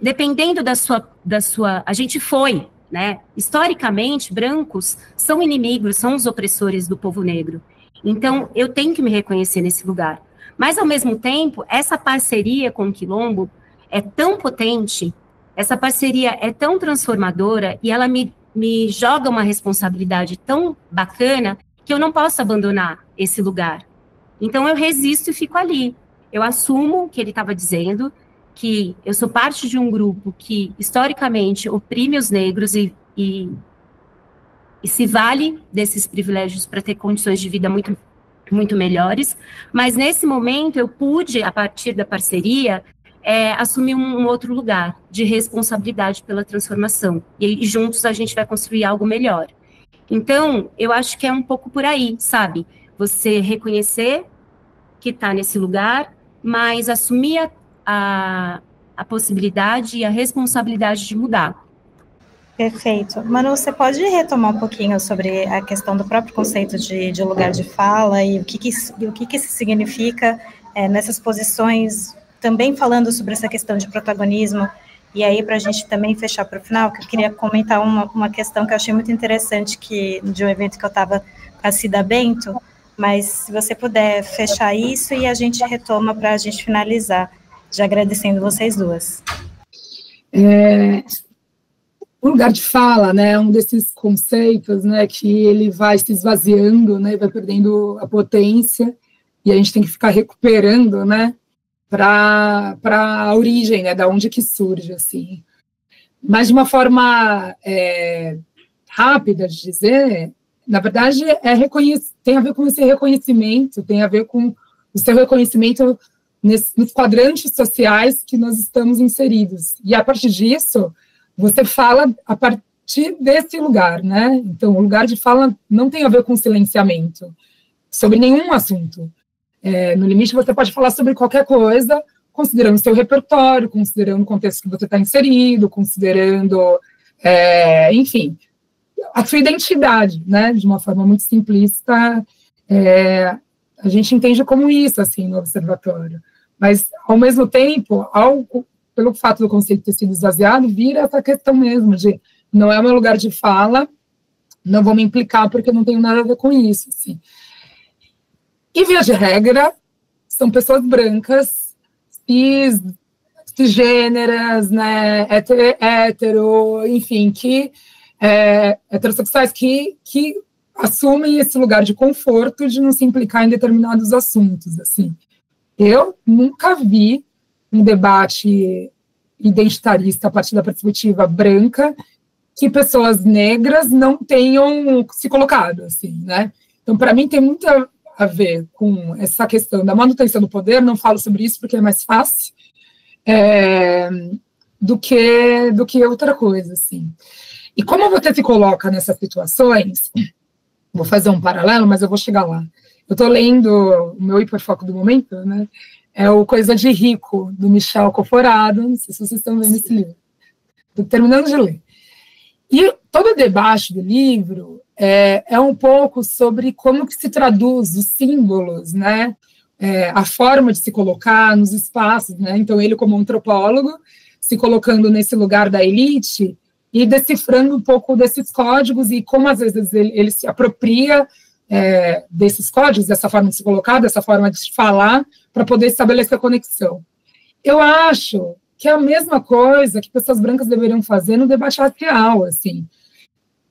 dependendo da sua, a gente foi, né? Historicamente, brancos são inimigos, são os opressores do povo negro. Então, eu tenho que me reconhecer nesse lugar. Mas, ao mesmo tempo, essa parceria com o Quilombo é tão potente, essa parceria é tão transformadora e ela me joga uma responsabilidade tão bacana que eu não posso abandonar esse lugar. Então, eu resisto e fico ali. Eu assumo o que ele estava dizendo, que eu sou parte de um grupo que, historicamente, oprime os negros e se vale desses privilégios para ter condições de vida muito, muito melhores, mas nesse momento eu pude, a partir da parceria, assumir um outro lugar de responsabilidade pela transformação, e juntos a gente vai construir algo melhor. Então, eu acho que é um pouco por aí, sabe? Você reconhecer que está nesse lugar, mas assumir a possibilidade e a responsabilidade de mudar. Perfeito. Manu, você pode retomar um pouquinho sobre a questão do próprio conceito de lugar de fala e o que isso significa nessas posições, também falando sobre essa questão de protagonismo, e aí para a gente também fechar para o final, que eu queria comentar uma questão que eu achei muito interessante, de um evento que eu estava com a Cida Bento, mas se você puder fechar isso e a gente retoma para a gente finalizar, já agradecendo vocês duas. O lugar de fala, né, é um desses conceitos, né, que ele vai se esvaziando, né, vai perdendo a potência, e a gente tem que ficar recuperando, né, para a origem, né, da onde que surge, assim. Mas de uma forma rápida de dizer, na verdade, tem a ver com esse reconhecimento, tem a ver com o seu reconhecimento nos quadrantes sociais que nós estamos inseridos. E a partir disso, você fala a partir desse lugar, né? Então, o lugar de fala não tem a ver com silenciamento sobre nenhum assunto. No limite, você pode falar sobre qualquer coisa, considerando o seu repertório, considerando o contexto que você está inserido, considerando, enfim, a sua identidade, né? De uma forma muito simplista, a gente entende como isso, assim, no observatório. Mas, ao mesmo tempo, pelo fato do conceito ter sido esvaziado, vira essa questão mesmo de não é o meu lugar de fala, não vou me implicar porque eu não tenho nada a ver com isso, assim. E, via de regra, são pessoas brancas, cisgêneras, né, hétero, enfim, heterossexuais que assumem esse lugar de conforto de não se implicar em determinados assuntos, assim. Eu nunca vi um debate identitarista a partir da perspectiva branca que pessoas negras não tenham se colocado, assim, né? Então, para mim, tem muito a ver com essa questão da manutenção do poder, não falo sobre isso porque é mais fácil, do que outra coisa, assim. E como você se coloca nessas situações, vou fazer um paralelo, mas eu vou chegar lá. Eu estou lendo, o meu hiperfoco do momento, né, é o Coisa de Rico, do Michel Conforado, não sei se vocês estão vendo esse livro. Estou terminando de ler. E todo o debate do livro é um pouco sobre como que se traduz os símbolos, né, a forma de se colocar nos espaços, né, então ele como antropólogo, se colocando nesse lugar da elite e decifrando um pouco desses códigos e como às vezes ele se apropria desses códigos, dessa forma de se colocar, dessa forma de falar, para poder estabelecer a conexão. Eu acho que é a mesma coisa que pessoas brancas deveriam fazer no debate racial, assim.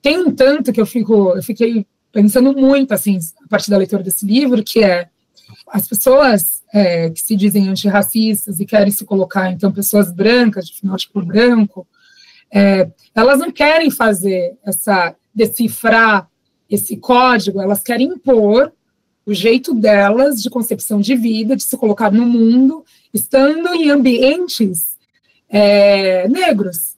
Tem um tanto que eu fiquei pensando muito, assim, a partir da leitura desse livro, que as pessoas que se dizem antirracistas e querem se colocar, então, pessoas brancas, de fenótipo branco, elas não querem decifrar esse código, elas querem impor o jeito delas de concepção de vida, de se colocar no mundo, estando em ambientes negros.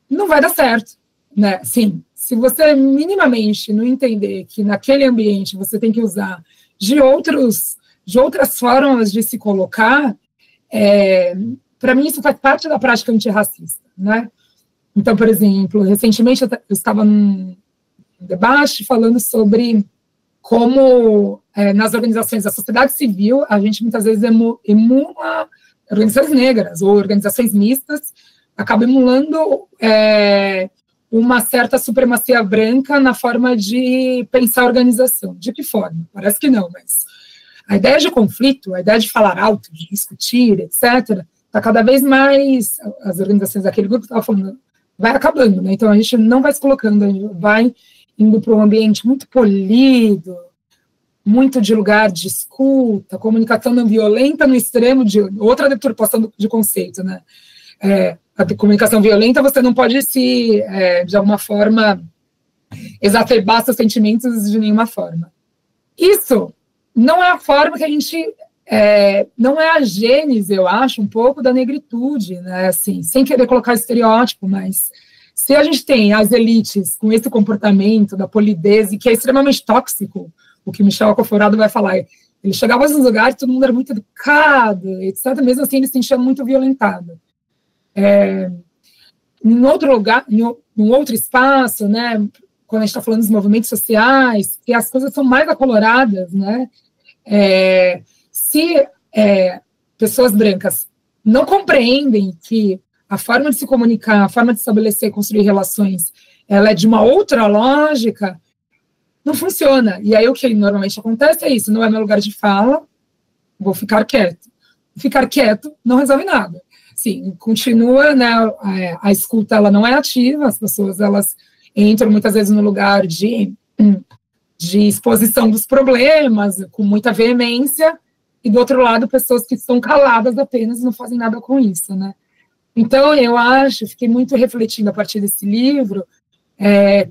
Não vai dar certo, né? Sim, se você minimamente não entender que naquele ambiente você tem que usar de outras formas de se colocar, para mim isso faz parte da prática antirracista, né? Então, por exemplo, recentemente eu estava num debate falando sobre como nas organizações da sociedade civil a gente muitas vezes emula organizações negras ou organizações mistas, acaba emulando uma certa supremacia branca na forma de pensar a organização. De que forma? Parece que não, mas a ideia de conflito, a ideia de falar alto, de discutir, etc., está cada vez mais, as organizações daquele grupo estavam falando, vai acabando, né? Então a gente não vai se colocando, a gente vai indo para um ambiente muito polido, muito de lugar de escuta, comunicação não violenta no extremo de outra deturpação de conceito, né? A comunicação violenta, você não pode de alguma forma, exacerbar seus sentimentos de nenhuma forma. Isso não é a forma que a gente... não é a gênese, eu acho, um pouco da negritude, né? Assim, sem querer colocar estereótipo, mas se a gente tem as elites com esse comportamento da polidez, e que é extremamente tóxico, o que Michel Conforado vai falar, ele chegava nos lugares, todo mundo era muito educado, etc., mesmo assim ele se sentia muito violentado. Em outro lugar, em um outro espaço, né, quando a gente está falando dos movimentos sociais, que as coisas são mais acoloradas, né, se pessoas brancas não compreendem que a forma de se comunicar, a forma de estabelecer e construir relações, ela é de uma outra lógica, não funciona. E aí o que normalmente acontece é isso, não é meu lugar de fala, vou ficar quieto. Ficar quieto não resolve nada. Sim, continua, né, a escuta ela não é ativa, as pessoas elas entram muitas vezes no lugar de exposição dos problemas, com muita veemência, e do outro lado pessoas que estão caladas apenas e não fazem nada com isso, né. Então, eu fiquei muito refletindo a partir desse livro,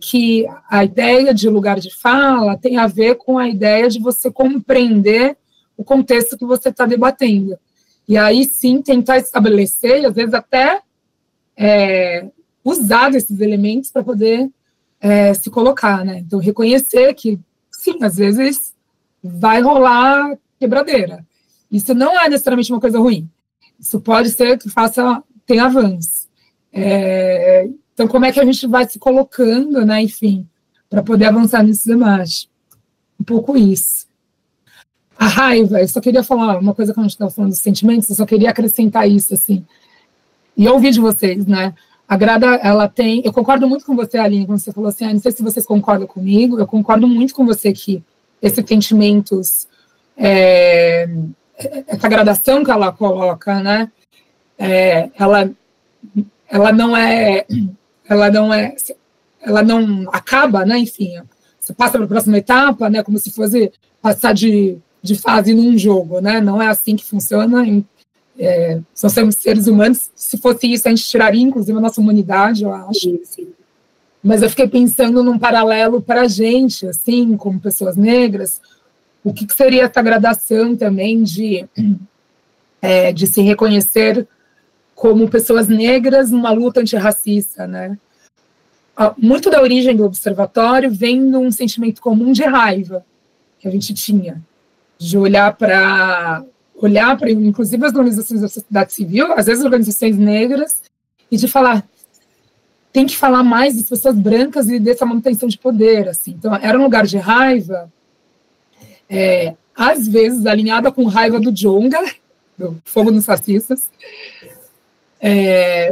que a ideia de lugar de fala tem a ver com a ideia de você compreender o contexto que você está debatendo. E aí, sim, tentar estabelecer, e às vezes até usar desses elementos para poder se colocar, né? Então, reconhecer que, sim, às vezes vai rolar quebradeira. Isso não é necessariamente uma coisa ruim. Isso pode ser que tenha avanço. Então, como é que a gente vai se colocando, né, enfim, para poder avançar nesse debate? Um pouco isso. A raiva, eu só queria falar uma coisa que a gente estava falando dos sentimentos, eu só queria acrescentar isso, assim. E ouvir de vocês, né? A Grada, ela tem... Eu concordo muito com você, Aline, quando você falou assim, não sei se vocês concordam comigo, eu concordo muito com você que esses sentimentos, essa gradação que ela coloca, né? Ela não acaba, né? Enfim, você passa para a próxima etapa, né? Como se fosse passar de fase num jogo, né? Não é assim que funciona. Nós somos seres humanos. Se fosse isso, a gente tiraria, inclusive, a nossa humanidade, eu acho. Sim. Mas eu fiquei pensando num paralelo para a gente, assim, como pessoas negras, o que seria essa gradação também de se reconhecer como pessoas negras numa luta antirracista, né? muito da origem do observatório vem de um sentimento comum de raiva que a gente tinha, de olhar para, inclusive, as organizações da sociedade civil, às vezes organizações negras, e de falar, tem que falar mais das pessoas brancas e dessa manutenção de poder, assim. Então, era um lugar de raiva, às vezes alinhada com raiva do Djonga, do Fogo nos Fascistas,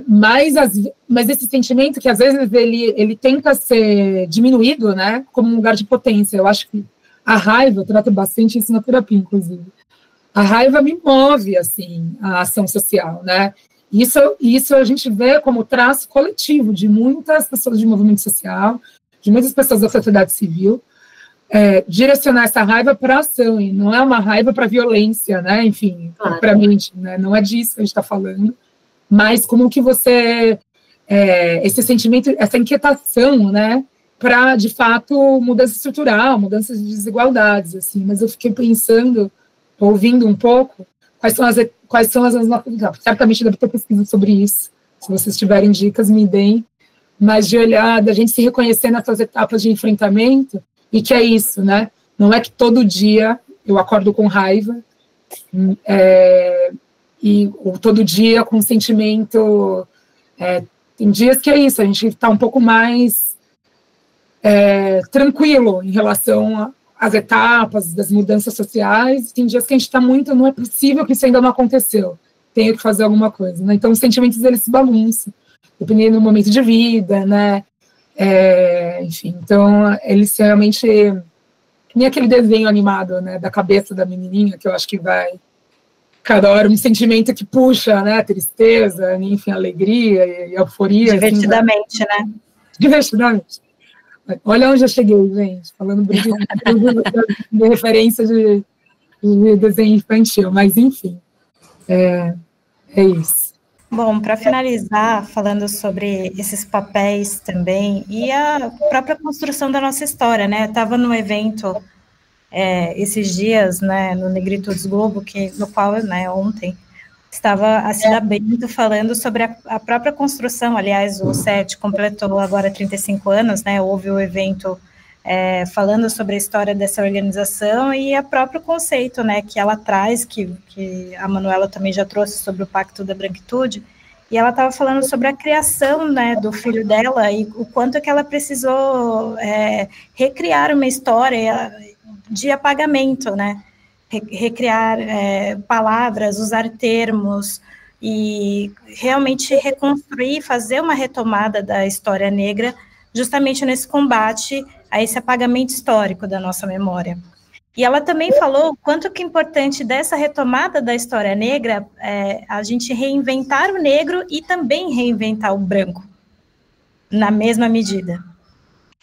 mas esse sentimento que às vezes ele tenta ser diminuído, né, como um lugar de potência. Eu acho que a raiva, eu trato bastante isso na terapia, inclusive. A raiva me move, assim, a ação social, né? Isso a gente vê como traço coletivo de muitas pessoas de movimento social, de muitas pessoas da sociedade civil, direcionar essa raiva para a ação, e não é uma raiva para violência, né? Enfim, claro. Para mim, né? Não é disso que a gente está falando, mas como que você, esse sentimento, essa inquietação, né? Para, de fato, mudança estrutural, mudanças de desigualdades, assim. Mas eu fiquei pensando, ouvindo um pouco, quais são as nossas etapas. Certamente deve ter pesquisa sobre isso. Se vocês tiverem dicas, me deem. Mas de olhar, da gente se reconhecer nessas etapas de enfrentamento, e que é isso, né? Não é que todo dia eu acordo com raiva, ou todo dia com sentimento... tem dias que é isso, a gente está um pouco mais tranquilo em relação às etapas das mudanças sociais, tem dias que a gente está muito, não é possível que isso ainda não aconteceu, tenho que fazer alguma coisa, né? Então os sentimentos, eles se bagunçam, dependendo do momento de vida, né? Enfim, então eles realmente, nem aquele desenho animado, né, da cabeça da menininha, que eu acho que vai cada hora um sentimento que puxa, né, tristeza, enfim, alegria e euforia. Divertidamente, assim, né? Divertidamente. Olha onde eu cheguei, gente, falando de referência de desenho infantil, mas enfim, é isso. Bom, para finalizar, falando sobre esses papéis também, e a própria construção da nossa história, né? Eu estava no evento esses dias, né, no Negritudes Globo, no qual, né, ontem, estava a Cida Bento falando sobre a própria construção. Aliás, o SET completou agora 35 anos, né? Houve o evento falando sobre a história dessa organização e o próprio conceito, né, que ela traz, que a Manuela também já trouxe sobre o Pacto da Branquitude, e ela estava falando sobre a criação, né, do filho dela e o quanto que ela precisou recriar uma história de apagamento, né, recriar palavras, usar termos e realmente reconstruir, fazer uma retomada da história negra, justamente nesse combate a esse apagamento histórico da nossa memória. E ela também falou o quanto que é importante dessa retomada da história negra a gente reinventar o negro e também reinventar o branco, na mesma medida.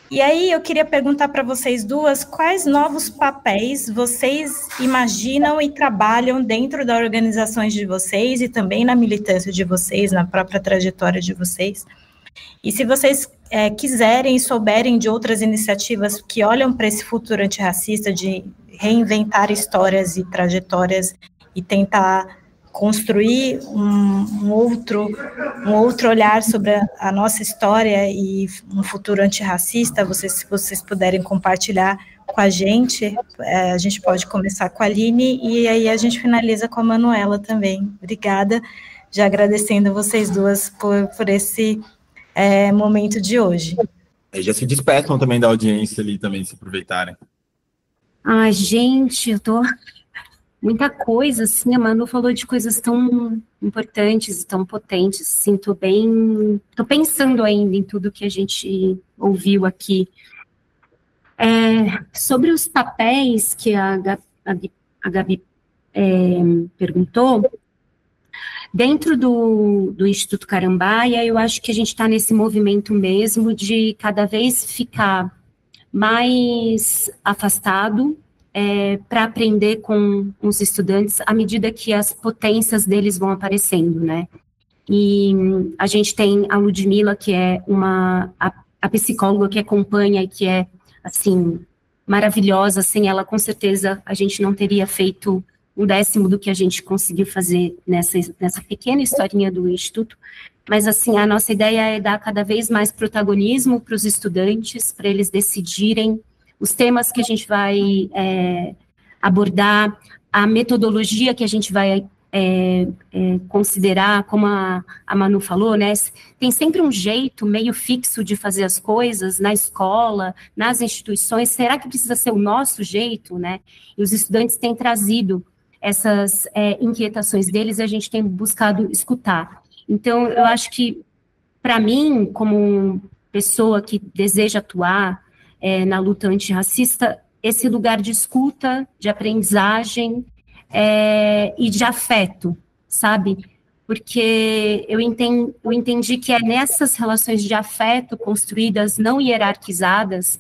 E aí eu queria perguntar para vocês duas, quais novos papéis vocês imaginam e trabalham dentro das organizações de vocês e também na militância de vocês, na própria trajetória de vocês? E se vocês quiserem e souberem de outras iniciativas que olham para esse futuro antirracista de reinventar histórias e trajetórias e tentar construir um outro olhar sobre a nossa história e um futuro antirracista, se vocês puderem compartilhar com a gente pode começar com a Aline e aí a gente finaliza com a Manuela também. Obrigada, já agradecendo vocês duas por esse momento de hoje. Já se despeçam também da audiência ali, também, se aproveitarem. Ai, gente, eu tô... Muita coisa, assim, a Manu falou de coisas tão importantes, tão potentes, assim, tô pensando ainda em tudo que a gente ouviu aqui. Sobre os papéis que a Gabi perguntou, dentro do Instituto Carambaia, eu acho que a gente está nesse movimento mesmo de cada vez ficar mais afastado, para aprender com os estudantes à medida que as potências deles vão aparecendo, né? E a gente tem a Ludmila, que é a psicóloga que acompanha e que é, assim, maravilhosa. Sem ela, com certeza, a gente não teria feito 1/10 do que a gente conseguiu fazer nessa pequena historinha do Instituto, mas, assim, a nossa ideia é dar cada vez mais protagonismo para os estudantes, para eles decidirem os temas que a gente vai abordar, a metodologia que a gente vai considerar, como a Manu falou, né, tem sempre um jeito meio fixo de fazer as coisas na escola, nas instituições, será que precisa ser o nosso jeito, né, e os estudantes têm trazido essas inquietações deles e a gente tem buscado escutar. Então, eu acho que, para mim, como pessoa que deseja atuar na luta antirracista, esse lugar de escuta, de aprendizagem e de afeto, sabe? Porque eu entendi que é nessas relações de afeto construídas, não hierarquizadas,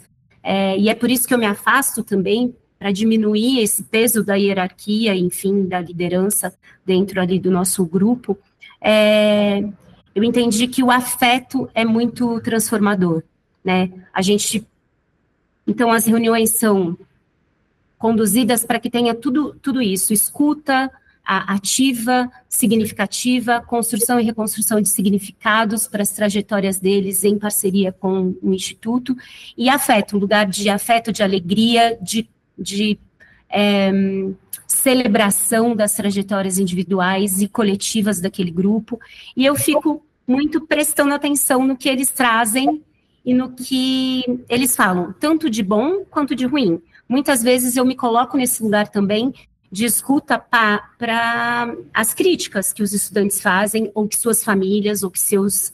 e é por isso que eu me afasto também, para diminuir esse peso da hierarquia, enfim, da liderança dentro ali do nosso grupo, eu entendi que o afeto é muito transformador, né? Então, as reuniões são conduzidas para que tenha tudo isso, escuta ativa, significativa, construção e reconstrução de significados para as trajetórias deles em parceria com o Instituto, e afeto, um lugar de afeto, de alegria, de celebração das trajetórias individuais e coletivas daquele grupo, e eu fico muito prestando atenção no que eles trazem e no que eles falam, tanto de bom quanto de ruim. Muitas vezes eu me coloco nesse lugar também de escuta para as críticas que os estudantes fazem, ou que suas famílias, ou que seus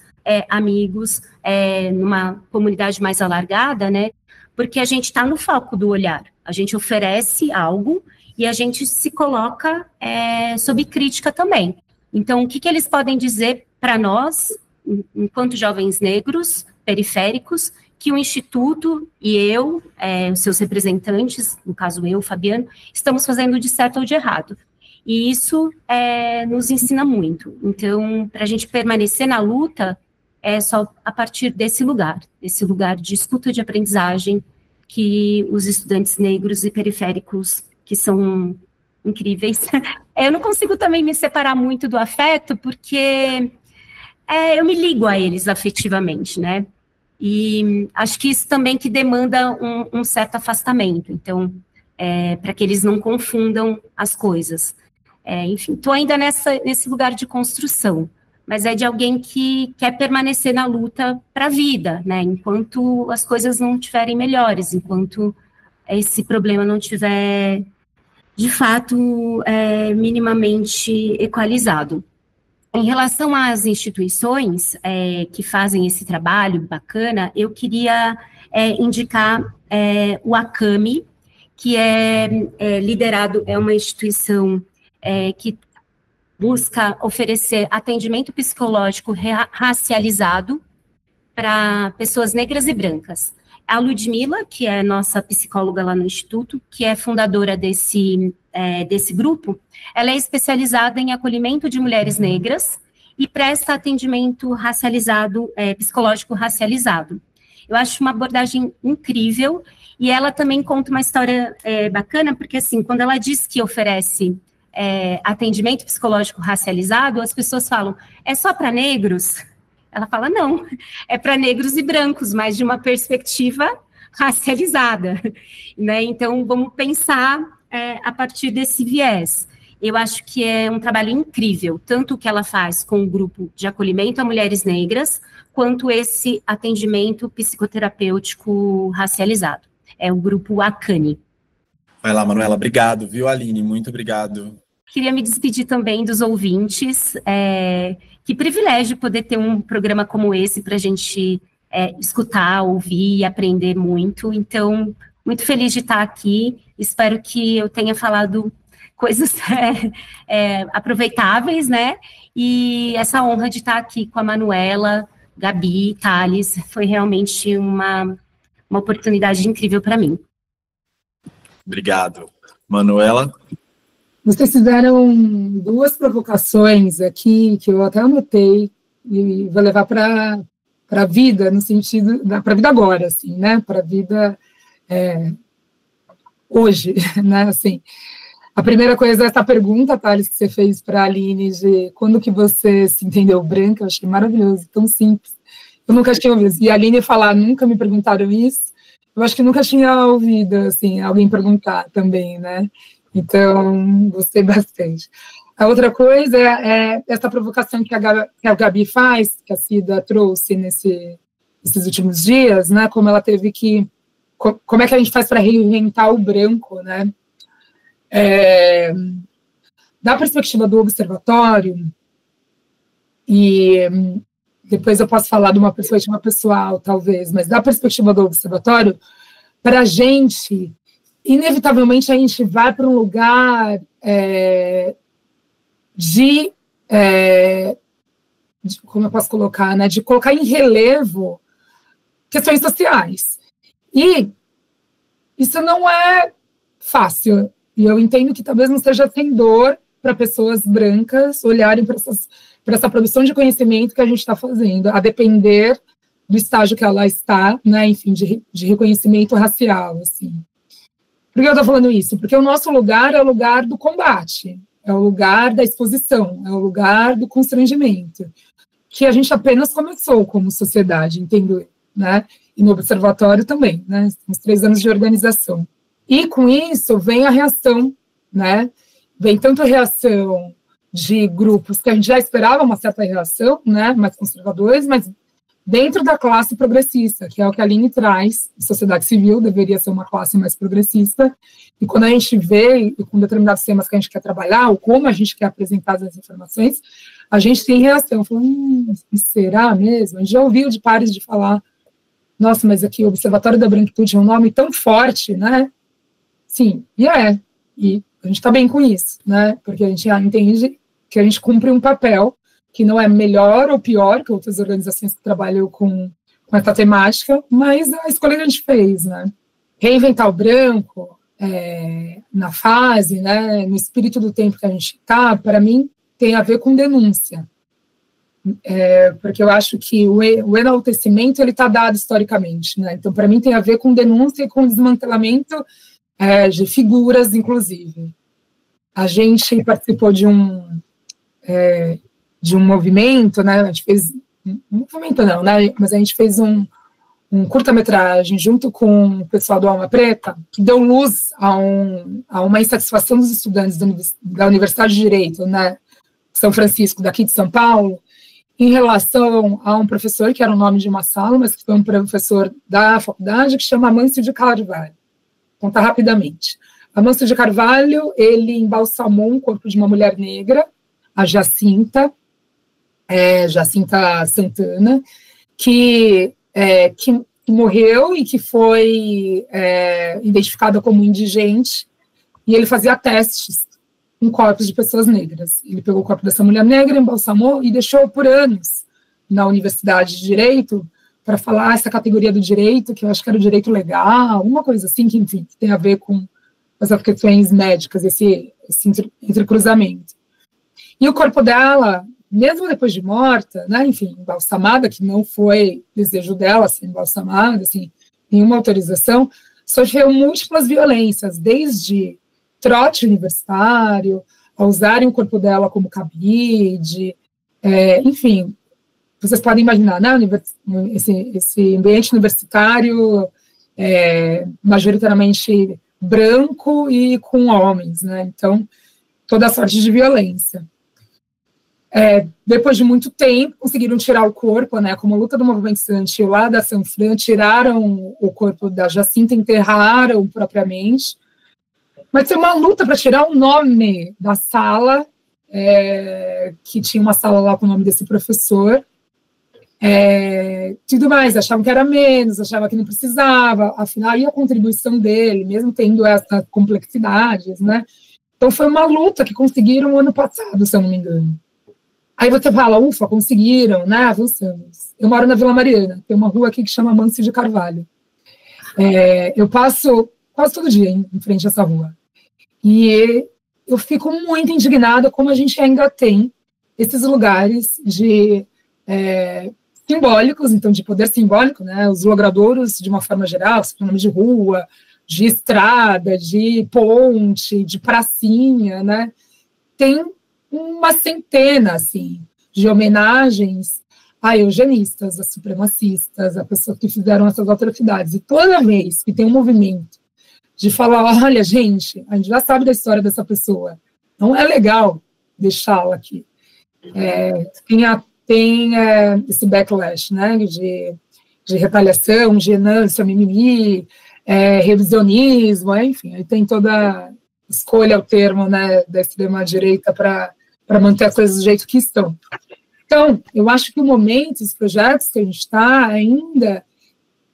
amigos, numa comunidade mais alargada, né, porque a gente está no foco do olhar, a gente oferece algo e a gente se coloca sob crítica também. Então, o que eles podem dizer para nós, enquanto jovens negros, periféricos, que o Instituto e eu, os seus representantes, no caso eu, Fabiano, estamos fazendo de certo ou de errado. E isso nos ensina muito. Então, para a gente permanecer na luta, é só a partir desse lugar de escuta, de aprendizagem, que os estudantes negros e periféricos, que são incríveis. Eu não consigo também me separar muito do afeto, porque eu me ligo a eles afetivamente, né? E acho que isso também que demanda um certo afastamento, então, para que eles não confundam as coisas. Enfim, estou ainda nesse lugar de construção, mas é de alguém que quer permanecer na luta para a vida, né? Enquanto as coisas não estiverem melhores, enquanto esse problema não estiver, de fato, minimamente equalizado. Em relação às instituições que fazem esse trabalho bacana, eu queria indicar o ACAMI, que é liderado, é uma instituição que busca oferecer atendimento psicológico racializado para pessoas negras e brancas. A Ludmila, que é nossa psicóloga lá no Instituto, que é fundadora desse grupo, ela é especializada em acolhimento de mulheres negras e presta atendimento racializado, psicológico racializado. Eu acho uma abordagem incrível, e ela também conta uma história bacana, porque assim, quando ela diz que oferece atendimento psicológico racializado, as pessoas falam, é só para negros? Ela fala, não, é para negros e brancos, mas de uma perspectiva racializada, né? Então, vamos pensar a partir desse viés. Eu acho que é um trabalho incrível, tanto o que ela faz com o grupo de acolhimento a mulheres negras, quanto esse atendimento psicoterapêutico racializado. É o grupo ACANI. Vai lá, Manuela, obrigado, viu, Aline? Muito obrigado. Queria me despedir também dos ouvintes. Que privilégio poder ter um programa como esse para a gente escutar, ouvir e aprender muito. Então, muito feliz de estar aqui. Espero que eu tenha falado coisas aproveitáveis, né? E essa honra de estar aqui com a Manuela, Gabi, Thales, foi realmente uma oportunidade incrível para mim. Obrigado. Manuela? Vocês fizeram duas provocações aqui, que eu até anotei, e vou levar para a vida, no sentido, para a vida agora, assim, né? Para a vida hoje, né? Assim, A primeira coisa é essa pergunta, Thales, que você fez para a Aline, de quando que você se entendeu branca, eu achei maravilhoso, tão simples. Eu nunca tinha ouvido. E a Aline falar, nunca me perguntaram isso, eu acho que nunca tinha ouvido, assim, alguém perguntar também, né? Então, gostei bastante. A outra coisa é essa provocação que a Gabi faz, que a Cida trouxe nesses últimos dias, né? Como ela teve que... Como é que a gente faz para reinventar o branco, né? Da perspectiva do observatório, e depois eu posso falar de uma perspectiva pessoal, talvez, mas da perspectiva do observatório, para a gente, inevitavelmente, a gente vai para um lugar de como eu posso colocar, né, de colocar em relevo questões sociais. E isso não é fácil. E eu entendo que talvez não seja sem dor para pessoas brancas olharem para essa produção de conhecimento que a gente está fazendo, a depender do estágio que ela está, né, enfim, de reconhecimento racial, assim. Por que eu estou falando isso? Porque o nosso lugar é o lugar do combate, é o lugar da exposição, é o lugar do constrangimento, que a gente apenas começou como sociedade, entendo, né? E no observatório também, né? Uns 3 anos de organização. E com isso vem a reação, né? Vem tanto a reação de grupos que a gente já esperava uma certa reação, né? Mais conservadores, mas dentro da classe progressista, que é o que a Aline traz, a sociedade civil deveria ser uma classe mais progressista, e quando a gente vê, e com determinados temas que a gente quer trabalhar, ou como a gente quer apresentar as informações, a gente tem reação, falando, será mesmo? A gente já ouviu de pares de falar, nossa, mas aqui o Observatório da Branquitude é um nome tão forte, né? Sim, e a gente está bem com isso, né? Porque a gente já entende que a gente cumpre um papel que não é melhor ou pior que outras organizações que trabalham com essa temática, mas a escolha que a gente fez, né? Reinventar o branco na fase, né? No espírito do tempo que a gente está, para mim, tem a ver com denúncia. Porque eu acho que o enaltecimento ele está dado historicamente, né? Então, para mim, tem a ver com denúncia e com desmantelamento de figuras, inclusive. A gente participou de um movimento, né? A gente fez um movimento não, né? Mas a gente fez um curta-metragem junto com o pessoal do Alma Preta, que deu luz a uma insatisfação dos estudantes da Universidade de Direito, né? São Francisco, daqui de São Paulo, em relação a um professor, que era o nome de uma sala, mas que foi um professor da faculdade, que chama Amâncio de Carvalho. Vou contar rapidamente. Amâncio de Carvalho, ele embalsamou um corpo de uma mulher negra, a Jacinta Santana, que morreu e que foi identificada como indigente, e ele fazia testes em corpos de pessoas negras. Ele pegou o corpo dessa mulher negra, embalsamou e deixou por anos na Universidade de Direito para falar essa categoria do direito, que eu acho que era o direito legal, alguma coisa assim, que, enfim, que tem a ver com as questões médicas, esse entrecruzamento. E o corpo dela, mesmo depois de morta, né, enfim, embalsamada, que não foi desejo dela ser embalsamada, assim, nenhuma autorização, sofreu múltiplas violências, desde trote universitário, a usarem o corpo dela como cabide, enfim, vocês podem imaginar, né, esse ambiente universitário majoritariamente branco e com homens, né, então, toda sorte de violência. Depois de muito tempo, conseguiram tirar o corpo, né, como a luta do movimento estudantil lá da Sanfran, tiraram o corpo da Jacinta, enterraram propriamente, mas tem uma luta para tirar o nome da sala, que tinha uma sala lá com o nome desse professor, tudo mais, achavam que era menos, achavam que não precisava, afinal, e a contribuição dele, mesmo tendo essas complexidades, né, então foi uma luta que conseguiram no ano passado, se eu não me engano. Aí você fala, ufa, conseguiram, né, avançamos. Eu moro na Vila Mariana, tem uma rua aqui que chama Amâncio de Carvalho. Eu passo quase todo dia em frente a essa rua. E eu fico muito indignada como a gente ainda tem esses lugares simbólicos, então de poder simbólico, né, os logradouros de uma forma geral, nome de rua, de estrada, de ponte, de pracinha, né? Tem uma centena, assim, de homenagens a eugenistas, a supremacistas, a pessoas que fizeram essas atrocidades. E toda vez que tem um movimento de falar, olha, gente, a gente já sabe da história dessa pessoa, não é legal deixá-la aqui. Tem esse backlash, né, de retaliação, genância, mimimi, revisionismo, enfim, aí tem toda escolha o termo, né, da extrema-direita para manter as coisas do jeito que estão. Então, eu acho que o momento, os projetos que a gente está ainda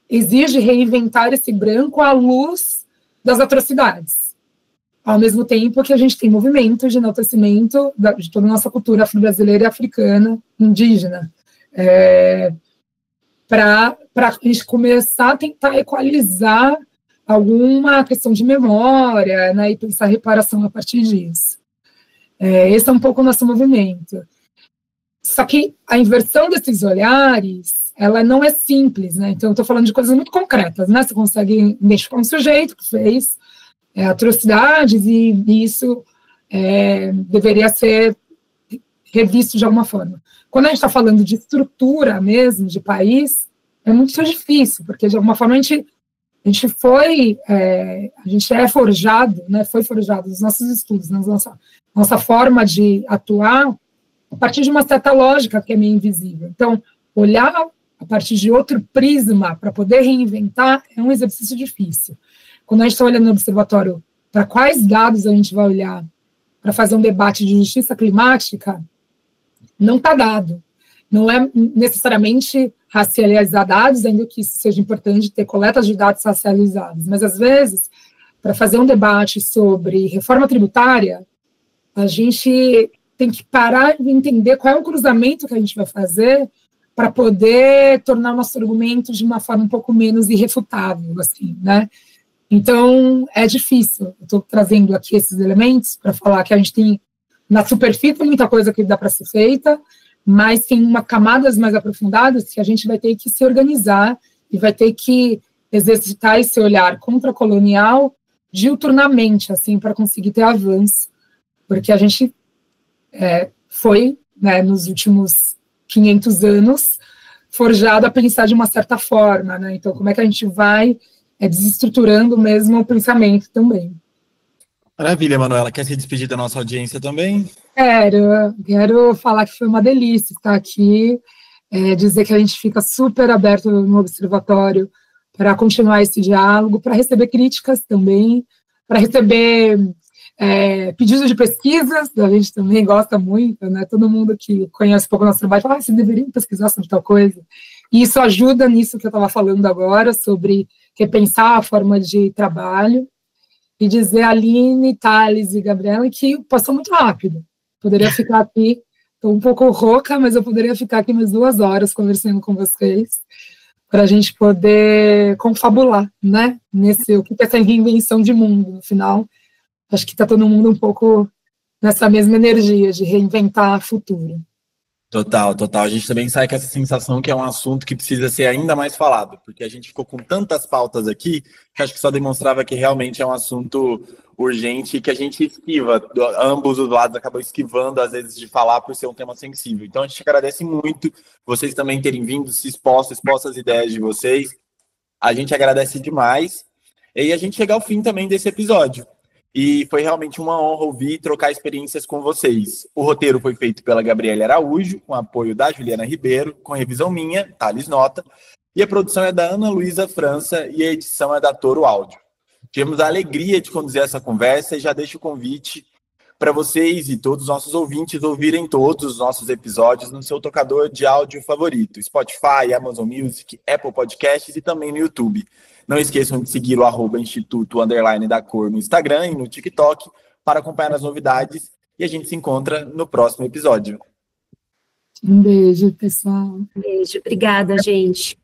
exige reinventar esse branco à luz das atrocidades, ao mesmo tempo que a gente tem movimentos de enaltecimento de toda a nossa cultura afro-brasileira e africana, indígena, para a gente começar a tentar equalizar alguma questão de memória, né, e pensar reparação a partir disso. Esse é um pouco o nosso movimento. Só que a inversão desses olhares, ela não é simples, né? Então, eu estou falando de coisas muito concretas, né? Você consegue identificar um sujeito que fez atrocidades e isso deveria ser revisto de alguma forma. Quando a gente está falando de estrutura mesmo, de país, é muito difícil, porque de alguma forma a gente é forjado, né? Foi forjado nos nossos estudos, na nossa forma de atuar, a partir de uma certa lógica que é meio invisível. Então, olhar a partir de outro prisma para poder reinventar é um exercício difícil. Quando a gente está olhando no observatório, para quais dados a gente vai olhar para fazer um debate de justiça climática, não está dado. Não é necessariamente racializar dados, ainda que isso seja importante, ter coletas de dados racializados, mas, às vezes, para fazer um debate sobre reforma tributária, a gente tem que parar e entender qual é o cruzamento que a gente vai fazer para poder tornar o nosso argumento de uma forma um pouco menos irrefutável, assim, né? Então, é difícil. Eu estou trazendo aqui esses elementos para falar que a gente tem, na superfície, muita coisa que dá para ser feita, mas tem camadas mais aprofundadas que a gente vai ter que se organizar e vai ter que exercitar esse olhar contracolonial diuturnamente, assim, para conseguir ter avanço, porque a gente foi, né, nos últimos 500 anos, forjado a pensar de uma certa forma, né? Então, como é que a gente vai desestruturando mesmo o pensamento também. Maravilha, Manuela. Quer se despedir da nossa audiência também? Quero falar que foi uma delícia estar aqui, dizer que a gente fica super aberto no observatório para continuar esse diálogo, para receber críticas também, para receber pedidos de pesquisas, a gente também gosta muito, né? Todo mundo que conhece um pouco o nosso trabalho fala, vocês deveriam pesquisar sobre tal coisa. E isso ajuda nisso que eu estava falando agora, sobre repensar a forma de trabalho, e dizer a Aline, Thales e Gabriela que passou muito rápido. Poderia ficar aqui, estou um pouco rouca, mas eu poderia ficar aqui umas 2 horas conversando com vocês, para a gente poder confabular, né? O que é essa reinvenção de mundo, no final. Acho que está todo mundo um pouco nessa mesma energia de reinventar futuro. Total. A gente também sai com essa sensação que é um assunto que precisa ser ainda mais falado, porque a gente ficou com tantas pautas aqui que acho que só demonstrava que realmente é um assunto urgente e que a gente esquiva, ambos os lados acabam esquivando, às vezes, de falar por ser um tema sensível. Então, a gente agradece muito vocês também terem vindo, se exposto as ideias de vocês. A gente agradece demais. E a gente chega ao fim também desse episódio. E foi realmente uma honra ouvir e trocar experiências com vocês. O roteiro foi feito pela Gabriela Araújo, com apoio da Juliana Ribeiro, com revisão minha, Thales Nota, e a produção é da Ana Luísa França e a edição é da Toro Áudio. Tivemos a alegria de conduzir essa conversa e já deixo o convite para vocês e todos os nossos ouvintes ouvirem todos os nossos episódios no seu tocador de áudio favorito, Spotify, Amazon Music, Apple Podcasts e também no YouTube. Não esqueçam de seguir o @instituto_da-cor no Instagram e no TikTok para acompanhar as novidades e a gente se encontra no próximo episódio. Um beijo, pessoal. Beijo, obrigada, gente.